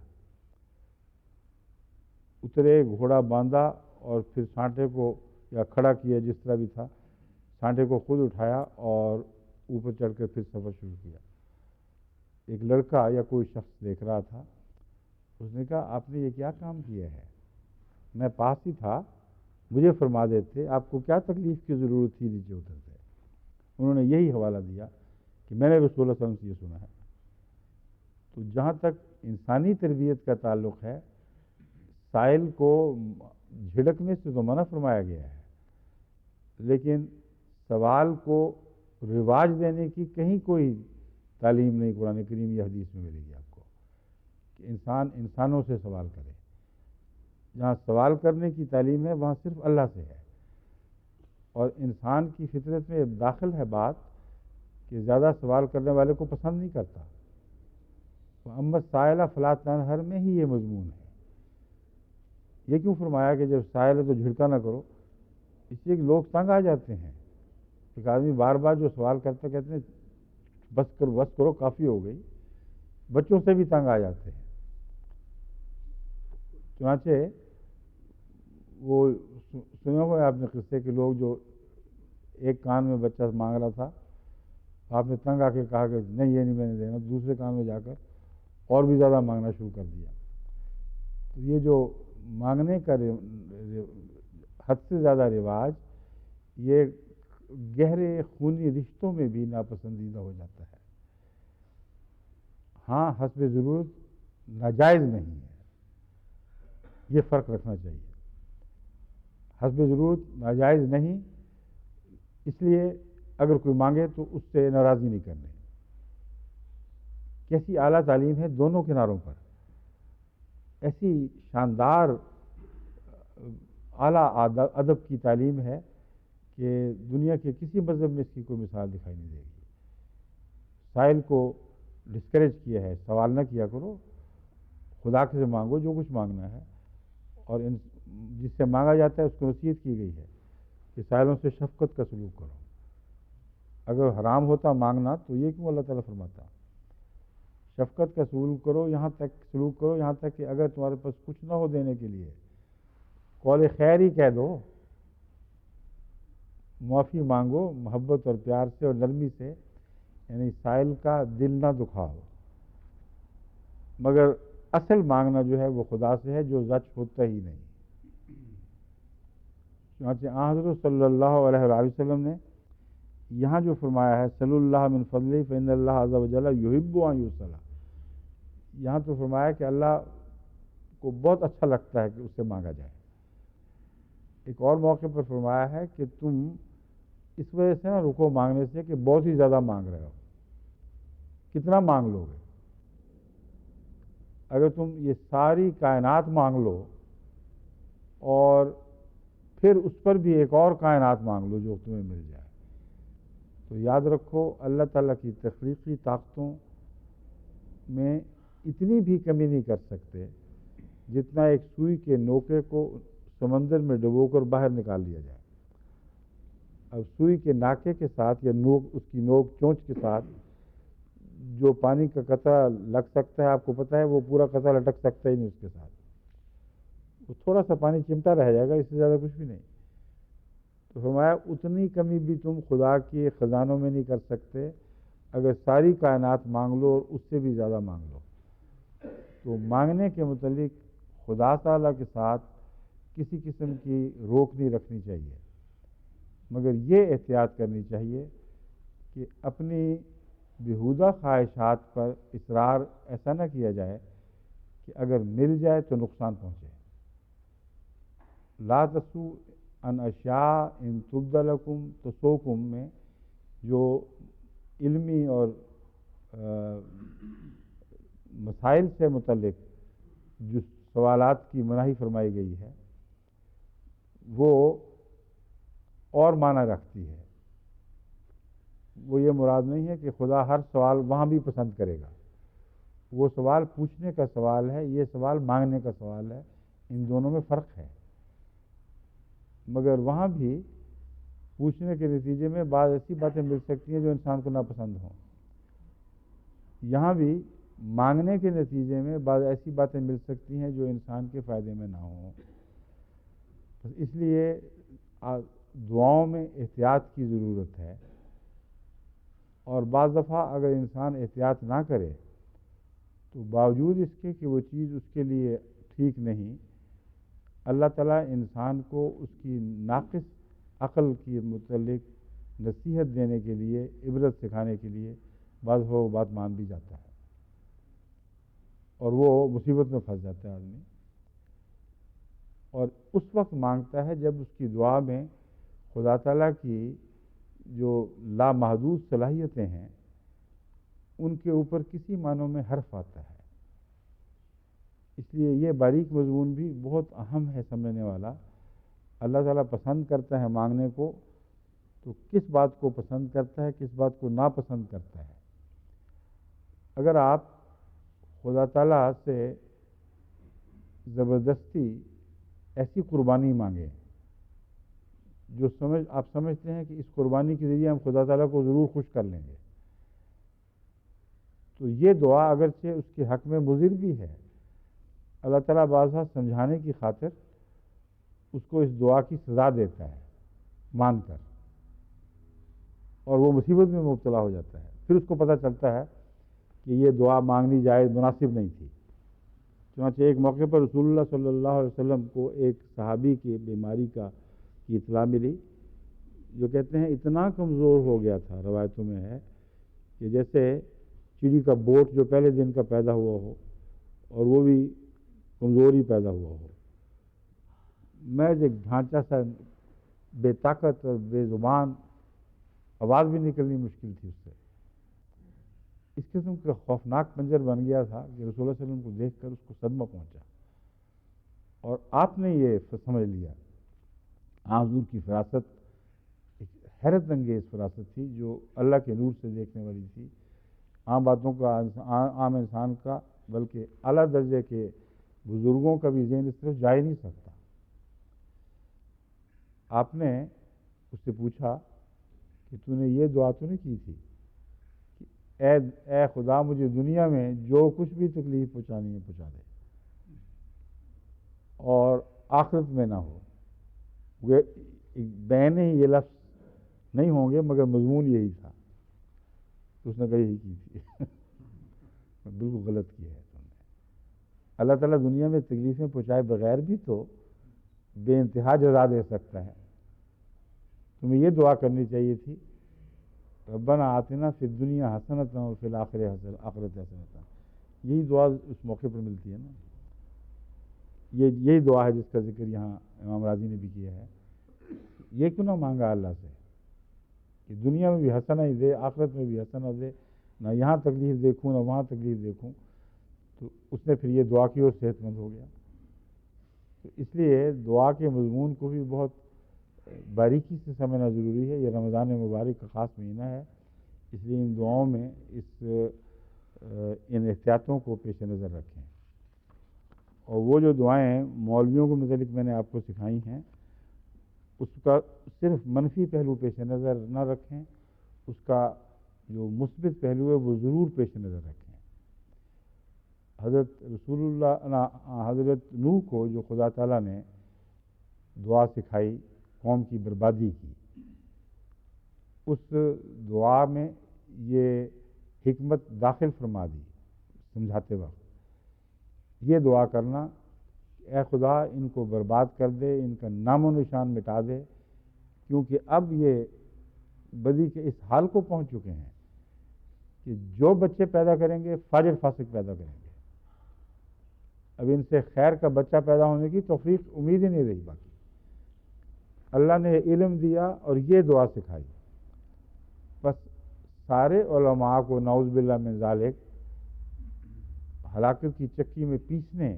اترے، گھوڑا باندھا اور پھر سانٹے کو یا کھڑا کیا، جس طرح بھی تھا، سانٹے کو خود اٹھایا اور اوپر چڑھ کر پھر سفر شروع کیا۔ ایک لڑکا یا کوئی شخص دیکھ رہا تھا، اس نے کہا آپ نے یہ کیا کام کیا ہے، میں پاس ہی تھا، مجھے فرما دیتے، آپ کو کیا تکلیف کی ضرورت تھی نیچے اترتے۔ انہوں نے یہی حوالہ دیا کہ میں نے رسول اللہ صلی اللہ علیہ وسلم سے یہ سنا ہے۔ تو جہاں تک انسانی تربیت کا تعلق ہے، سائل کو جھڑکنے سے تو منع فرمایا گیا ہے، لیکن سوال کو رواج دینے کی کہیں کوئی تعلیم نہیں قرآن کریم یا حدیث میں ملے گی آپ کو کہ انسان انسانوں سے سوال کرے۔ جہاں سوال کرنے کی تعلیم ہے وہاں صرف اللہ سے ہے، اور انسان کی فطرت میں داخل ہے بات کہ زیادہ سوال کرنے والے کو پسند نہیں کرتا۔ اما السائل فلا تنہر میں ہی یہ مضمون ہے۔ یہ کیوں فرمایا کہ جب سائل ہے تو جھڑکا نہ کرو؟ اس لیے کہ لوگ تنگ آ جاتے ہیں۔ ایک آدمی بار بار جو سوال کرتا کہتے ہیں بس کرو کافی ہو گئی، بچوں سے بھی تنگ آ جاتے ہیں۔ چنانچہ وہ سنا ہوا ہے آپ نے قصے کے، لوگ جو ایک کان میں بچہ مانگ رہا تھا، آپ نے تنگ آ کے کہا کہ نہیں یہ نہیں میں نے دینا، دوسرے کان میں جا کر اور بھی زیادہ مانگنا شروع کر دیا۔ تو یہ جو مانگنے کا حد سے زیادہ رواج، یہ گہرے خونی رشتوں میں بھی ناپسندیدہ ہو جاتا ہے۔ ہاں حسب ضرورت ناجائز نہیں ہے، یہ فرق رکھنا چاہیے۔ حسب ضرورت ناجائز نہیں، اس لیے اگر کوئی مانگے تو اس سے ناراضی نہیں کرنی۔ کیسی اعلیٰ تعلیم ہے دونوں کناروں پر، ایسی شاندار اعلیٰ ادب کی تعلیم ہے کہ دنیا کے کسی مذہب میں اس کی کوئی مثال دکھائی نہیں دے گی۔ سائل کو ڈسکریج کیا ہے، سوال نہ کیا کرو، خدا سے مانگو جو کچھ مانگنا ہے، اور جس سے مانگا جاتا ہے اس کو نصیحت کی گئی ہے کہ سائلوں سے شفقت کا سلوک کرو۔ اگر حرام ہوتا مانگنا تو یہ کیوں اللہ تعالیٰ فرماتا؟ شفقت کا سلوک کرو، یہاں تک کہ اگر تمہارے پاس کچھ نہ ہو دینے کے لیے، قول خیر ہی کہہ دو، معافی مانگو محبت اور پیار سے اور نرمی سے، یعنی سائل کا دل نہ دکھاؤ۔ مگر اصل مانگنا جو ہے وہ خدا سے ہے جو زچ ہوتا ہی نہیں۔ چنانچہ حضرت صلی اللہ علیہ وآلہ وسلم نے یہاں جو فرمایا ہے صلی اللہ من فضلہ فإن اللہ عز وجل یحب ان یصلی، یہاں تو فرمایا کہ اللہ کو بہت اچھا لگتا ہے کہ اس سے مانگا جائے۔ ایک اور موقع پر فرمایا ہے کہ تم اس وجہ سے نہ رکو مانگنے سے کہ بہت ہی زیادہ مانگ رہے ہو، کتنا مانگ لو گے؟ اگر تم یہ ساری کائنات مانگ لو اور پھر اس پر بھی ایک اور کائنات مانگ لو جو تمہیں مل جائے، تو یاد رکھو اللہ تعالیٰ کی تخلیقی طاقتوں میں اتنی بھی کمی نہیں کر سکتے جتنا ایک سوئی کے نوکے کو سمندر میں ڈبو کر باہر نکال دیا جائے۔ اب سوئی کے ناکے کے ساتھ یا اس کی نوک چونچ کے ساتھ جو پانی کا قطرہ لگ سکتا ہے، آپ کو پتہ ہے وہ پورا قطرہ لٹک سکتا ہی نہیں اس کے ساتھ، وہ تھوڑا سا پانی چمٹا رہ جائے گا، اس سے زیادہ کچھ بھی نہیں۔ تو فرمایا اتنی کمی بھی تم خدا کے خزانوں میں نہیں کر سکتے اگر ساری کائنات مانگ لو اور اس سے بھی زیادہ مانگ لو۔ تو مانگنے کے متعلق خدا تعالیٰ کے ساتھ کسی قسم کی روک نہیں رکھنی چاہیے، مگر یہ احتیاط کرنی چاہیے کہ اپنی بیہودہ خواہشات پر اصرار ایسا نہ کیا جائے کہ اگر مل جائے تو نقصان پہنچے۔ لا تسو ان اشیاء ان تبد لکم تسوکم میں جو علمی اور مسائل سے متعلق جو سوالات کی مناہی فرمائی گئی ہے، وہ اور معنی رکھتی ہے. وہ یہ مراد نہیں ہے کہ خدا ہر سوال وہاں بھی پسند کرے گا. وہ سوال پوچھنے کا سوال ہے، یہ سوال مانگنے کا سوال ہے. ان دونوں میں فرق ہے. مگر وہاں بھی پوچھنے کے نتیجے میں بعض ایسی باتیں مل سکتی ہیں جو انسان کو ناپسند ہوں. یہاں بھی مانگنے کے نتیجے میں بعض ایسی باتیں مل سکتی ہیں جو انسان کے فائدے میں نہ ہوں. اس لیے دعاؤں میں احتیاط کی ضرورت ہے. اور بعض دفعہ اگر انسان احتیاط نہ کرے تو باوجود اس کے کہ وہ چیز اس کے لیے ٹھیک نہیں، اللہ تعالیٰ انسان کو اس کی ناقص عقل کے متعلق نصیحت دینے کے لیے، عبرت سکھانے کے لیے بعض وہ بات مان بھی جاتا ہے، اور وہ مصیبت میں پھنس جاتا ہے آدمی. اور اس وقت مانگتا ہے جب اس کی دعا میں خدا تعالیٰ کی جو لامحدود صلاحیتیں ہیں ان کے اوپر کسی معنوں میں حرف آتا ہے. اس لیے یہ باریک مضمون بھی بہت اہم ہے سمجھنے والا. اللہ تعالیٰ پسند کرتا ہے مانگنے کو، تو کس بات کو پسند کرتا ہے، کس بات کو ناپسند کرتا ہے. اگر آپ خدا تعالیٰ سے زبردستی ایسی قربانی مانگیں جو آپ سمجھتے ہیں کہ اس قربانی کے ذریعے ہم خدا تعالیٰ کو ضرور خوش کر لیں گے، تو یہ دعا اگرچہ اس کے حق میں مضر بھی ہے، اللہ تعالیٰ بعض بات سمجھانے کی خاطر اس کو اس دعا کی سزا دیتا ہے مان کر، اور وہ مصیبت میں مبتلا ہو جاتا ہے. پھر اس کو پتہ چلتا ہے کہ یہ دعا مانگنی جائز مناسب نہیں تھی. چنانچہ ایک موقع پر رسول اللہ صلی اللہ علیہ وسلم کو ایک صحابی کی بیماری کی اطلاع ملی، جو کہتے ہیں اتنا کمزور ہو گیا تھا، روایتوں میں ہے کہ جیسے چڑی کا بوٹ جو پہلے دن کا پیدا ہوا ہو اور وہ بھی کمزور ہی پیدا ہوا ہو. محض ایک ڈھانچہ سا بے طاقت اور بے زبان، آواز بھی نکلنی مشکل تھی اس سے. اس قسم کا خوفناک منظر بن گیا تھا کہ رسول اللہ صلی اللہ علیہ وسلم کو دیکھ کر اس کو صدمہ پہنچا، اور آپ نے یہ سمجھ لیا. حضور کی فراست ایک حیرت انگیز فراست تھی جو اللہ کے نور سے دیکھنے والی تھی. عام باتوں کا، عام انسان کا، بلکہ اعلیٰ درجے کے بزرگوں کا بھی ذہن اس طرف جا ہی نہیں سکتا. آپ نے اس سے پوچھا کہ تو نے یہ دعا تو نہیں کی تھی کہ اے خدا مجھے دنیا میں جو کچھ بھی تکلیف پہنچانی ہے پہنچا دے، اور آخرت میں نہ ہو. بین ہی یہ لفظ نہیں ہوں گے مگر مضمون یہی تھا. تو اس نے کہا یہی کی تھی. بالکل غلط کیا ہے تم نے. اللہ تعالیٰ دنیا میں تکلیفیں پہنچائے بغیر بھی تو بے انتہا جزا دے سکتا ہے. تمہیں یہ دعا کرنی چاہیے تھی ربنا آتنا فی الدنیا حسنۃ وفی الآخرۃ حسنۃ. یہی دعا اس موقع پر ملتی ہے نا. یہی دعا ہے جس کا ذکر یہاں امام راضی نے بھی کیا ہے. یہ کیوں نہ مانگا اللہ سے کہ دنیا میں بھی حسنہ ہی دے، آخرت میں بھی حسنہ دے، نہ یہاں تکلیف دیکھوں نہ وہاں تکلیف دیکھوں. تو اس نے پھر یہ دعا کی اور صحت مند ہو گیا. تو اس لیے دعا کے مضمون کو بھی بہت باریکی سے سمجھنا ضروری ہے. یہ رمضان مبارک کا خاص مہینہ ہے، اس لیے ان دعاؤں میں ان احتیاطوں کو پیش نظر رکھیں. اور وہ جو دعائیں مولویوں کو متعلق میں نے آپ کو سکھائی ہیں اس کا صرف منفی پہلو پیش نظر نہ رکھیں، اس کا جو مثبت پہلو ہے وہ ضرور پیش نظر رکھیں. حضرت نوح کو جو خدا تعالیٰ نے دعا سکھائی قوم کی بربادی کی، اس دعا میں یہ حکمت داخل فرما دی سمجھاتے وقت. یہ دعا کرنا اے خدا ان کو برباد کر دے، ان کا نام و نشان مٹا دے، کیونکہ اب یہ بدی کے اس حال کو پہنچ چکے ہیں کہ جو بچے پیدا کریں گے فاجر فاسق پیدا کریں گے. اب ان سے خیر کا بچہ پیدا ہونے کی توفیق امید ہی نہیں رہی. باقی اللہ نے علم دیا اور یہ دعا سکھائی، بس سارے علماء کو نعوذ باللہ من ذالک ہلاکت کی چکی میں پیسنے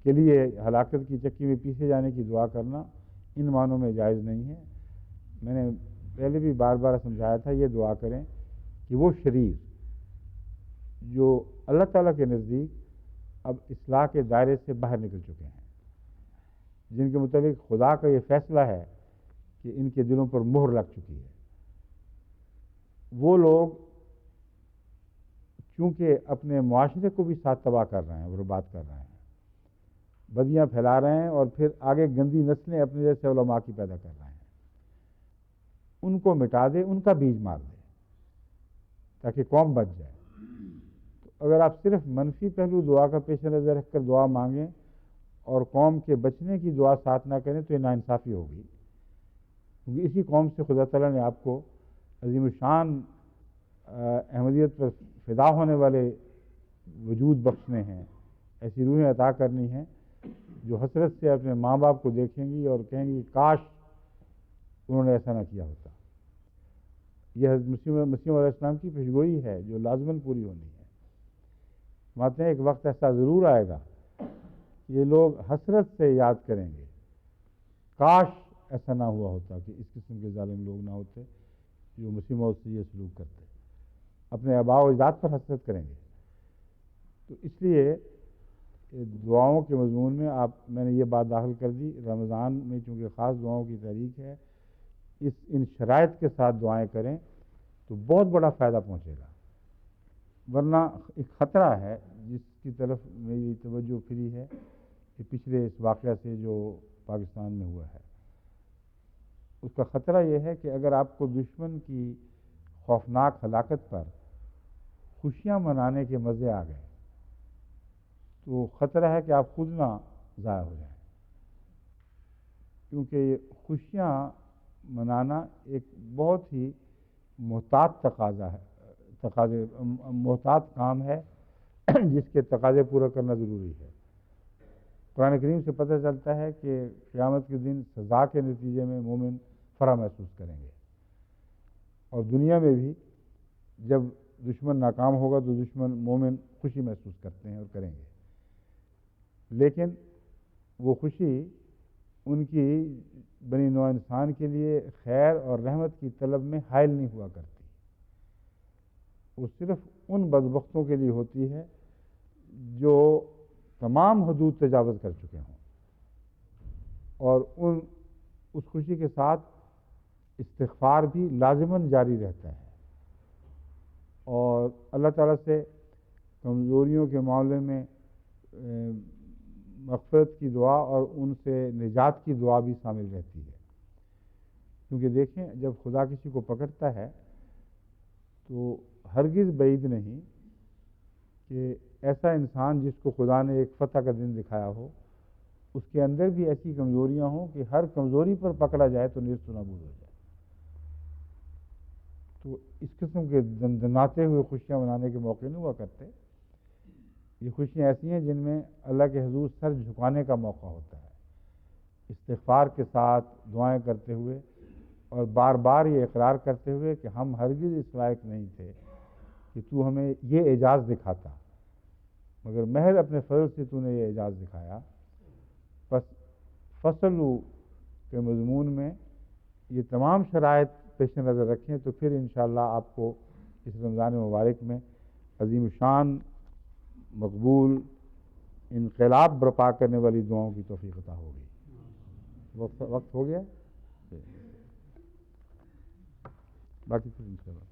کے لیے ہلاکت کی چکی میں پیسے جانے کی دعا کرنا ان معنوں میں جائز نہیں ہے۔ میں نے پہلے بھی بار بار سمجھایا تھا، یہ دعا کریں کہ وہ شریر جو اللہ تعالیٰ کے نزدیک اب اصلاح کے دائرے سے باہر نکل چکے ہیں، جن کے متعلق خدا کا یہ فیصلہ ہے کہ ان کے دلوں پر مہر لگ چکی ہے، وہ لوگ چونکہ اپنے معاشرے کو بھی ساتھ تباہ کر رہے ہیں، برباد کر رہے ہیں، بدیاں پھیلا رہے ہیں، اور پھر آگے گندی نسلیں اپنے جیسے علماء کی پیدا کر رہے ہیں، ان کو مٹا دے، ان کا بیج مار دے تاکہ قوم بچ جائے۔ تو اگر آپ صرف منفی پہلو دعا کا پیش نظر رکھ کر دعا مانگیں اور قوم کے بچنے کی دعا ساتھ نہ کریں تو یہ ناانصافی ہوگی، کیونکہ اسی قوم سے خدا تعالیٰ نے آپ کو عظیم الشان احمدیت پر فدا ہونے والے وجود بخشنے ہیں، ایسی روحیں عطا کرنی ہیں جو حسرت سے اپنے ماں باپ کو دیکھیں گی اور کہیں گی کاش انہوں نے ایسا نہ کیا ہوتا۔ یہ حضرت مسیح علیہ السلام کی پیشگوئی ہے جو لازماً پوری ہونی ہے۔ مانتے ہیں ایک وقت ایسا ضرور آئے گا، یہ لوگ حسرت سے یاد کریں گے، کاش ایسا نہ ہوا ہوتا کہ اس قسم کے ظالم لوگ نہ ہوتے جو مسیح موعود سے یہ سلوک کرتے، اپنے آباء و اجداد پر حسرت کریں گے۔ تو اس لیے دعاؤں کے مضمون میں میں نے یہ بات داخل کر دی، رمضان میں چونکہ خاص دعاؤں کی تحریک ہے، ان شرائط کے ساتھ دعائیں کریں تو بہت بڑا فائدہ پہنچے گا، ورنہ ایک خطرہ ہے جس کی طرف میری توجہ پھری ہے کہ پچھلے اس واقعہ سے جو پاکستان میں ہوا ہے، اس کا خطرہ یہ ہے کہ اگر آپ کو دشمن کی خوفناک ہلاکت پر خوشیاں منانے کے مزے آ گئے تو خطرہ ہے کہ آپ خود نہ ضائع ہو جائیں، کیونکہ یہ خوشیاں منانا ایک بہت ہی محتاط محتاط کام ہے جس کے تقاضے پورا کرنا ضروری ہے۔ قرآن کریم سے پتہ چلتا ہے کہ قیامت کے دن سزا کے نتیجے میں مومن فرح محسوس کریں گے، اور دنیا میں بھی جب دشمن ناکام ہوگا تو مومن خوشی محسوس کرتے ہیں اور کریں گے، لیکن وہ خوشی ان کی بنی نوع انسان کے لیے خیر اور رحمت کی طلب میں حائل نہیں ہوا کرتی، وہ صرف ان بدبختوں کے لیے ہوتی ہے جو تمام حدود تجاوز کر چکے ہوں، اور اس خوشی کے ساتھ استغفار بھی لازماً جاری رہتا ہے، اور اللہ تعالیٰ سے کمزوریوں کے معاملے میں مغفرت کی دعا اور ان سے نجات کی دعا بھی شامل رہتی ہے، کیونکہ دیکھیں جب خدا کسی کو پکڑتا ہے تو ہرگز بعید نہیں کہ ایسا انسان جس کو خدا نے ایک فتح کا دن دکھایا ہو، اس کے اندر بھی ایسی کمزوریاں ہوں کہ ہر کمزوری پر پکڑا جائے تو نیست و نابود ہو جائے۔ تو اس قسم کے دندناتے ہوئے خوشیاں منانے کے موقع نہیں ہوا کرتے، یہ خوشیاں ایسی ہیں جن میں اللہ کے حضور سر جھکانے کا موقع ہوتا ہے، استغفار کے ساتھ دعائیں کرتے ہوئے اور بار بار یہ اقرار کرتے ہوئے کہ ہم ہرگز اس لائق نہیں تھے کہ تو ہمیں یہ اعجاز دکھاتا، مگر محض اپنے فضل سے تو نے یہ اعجاز دکھایا۔ بس فصل کے مضمون میں یہ تمام شرائط پیش نظر رکھیں تو پھر انشاءاللہ آپ کو اس رمضان مبارک میں عظیم شان مقبول انقلاب برپا کرنے والی دعاؤں کی توفیق عطا ہوگی۔ وقت ہو گیا، باقی پھر انشاءاللہ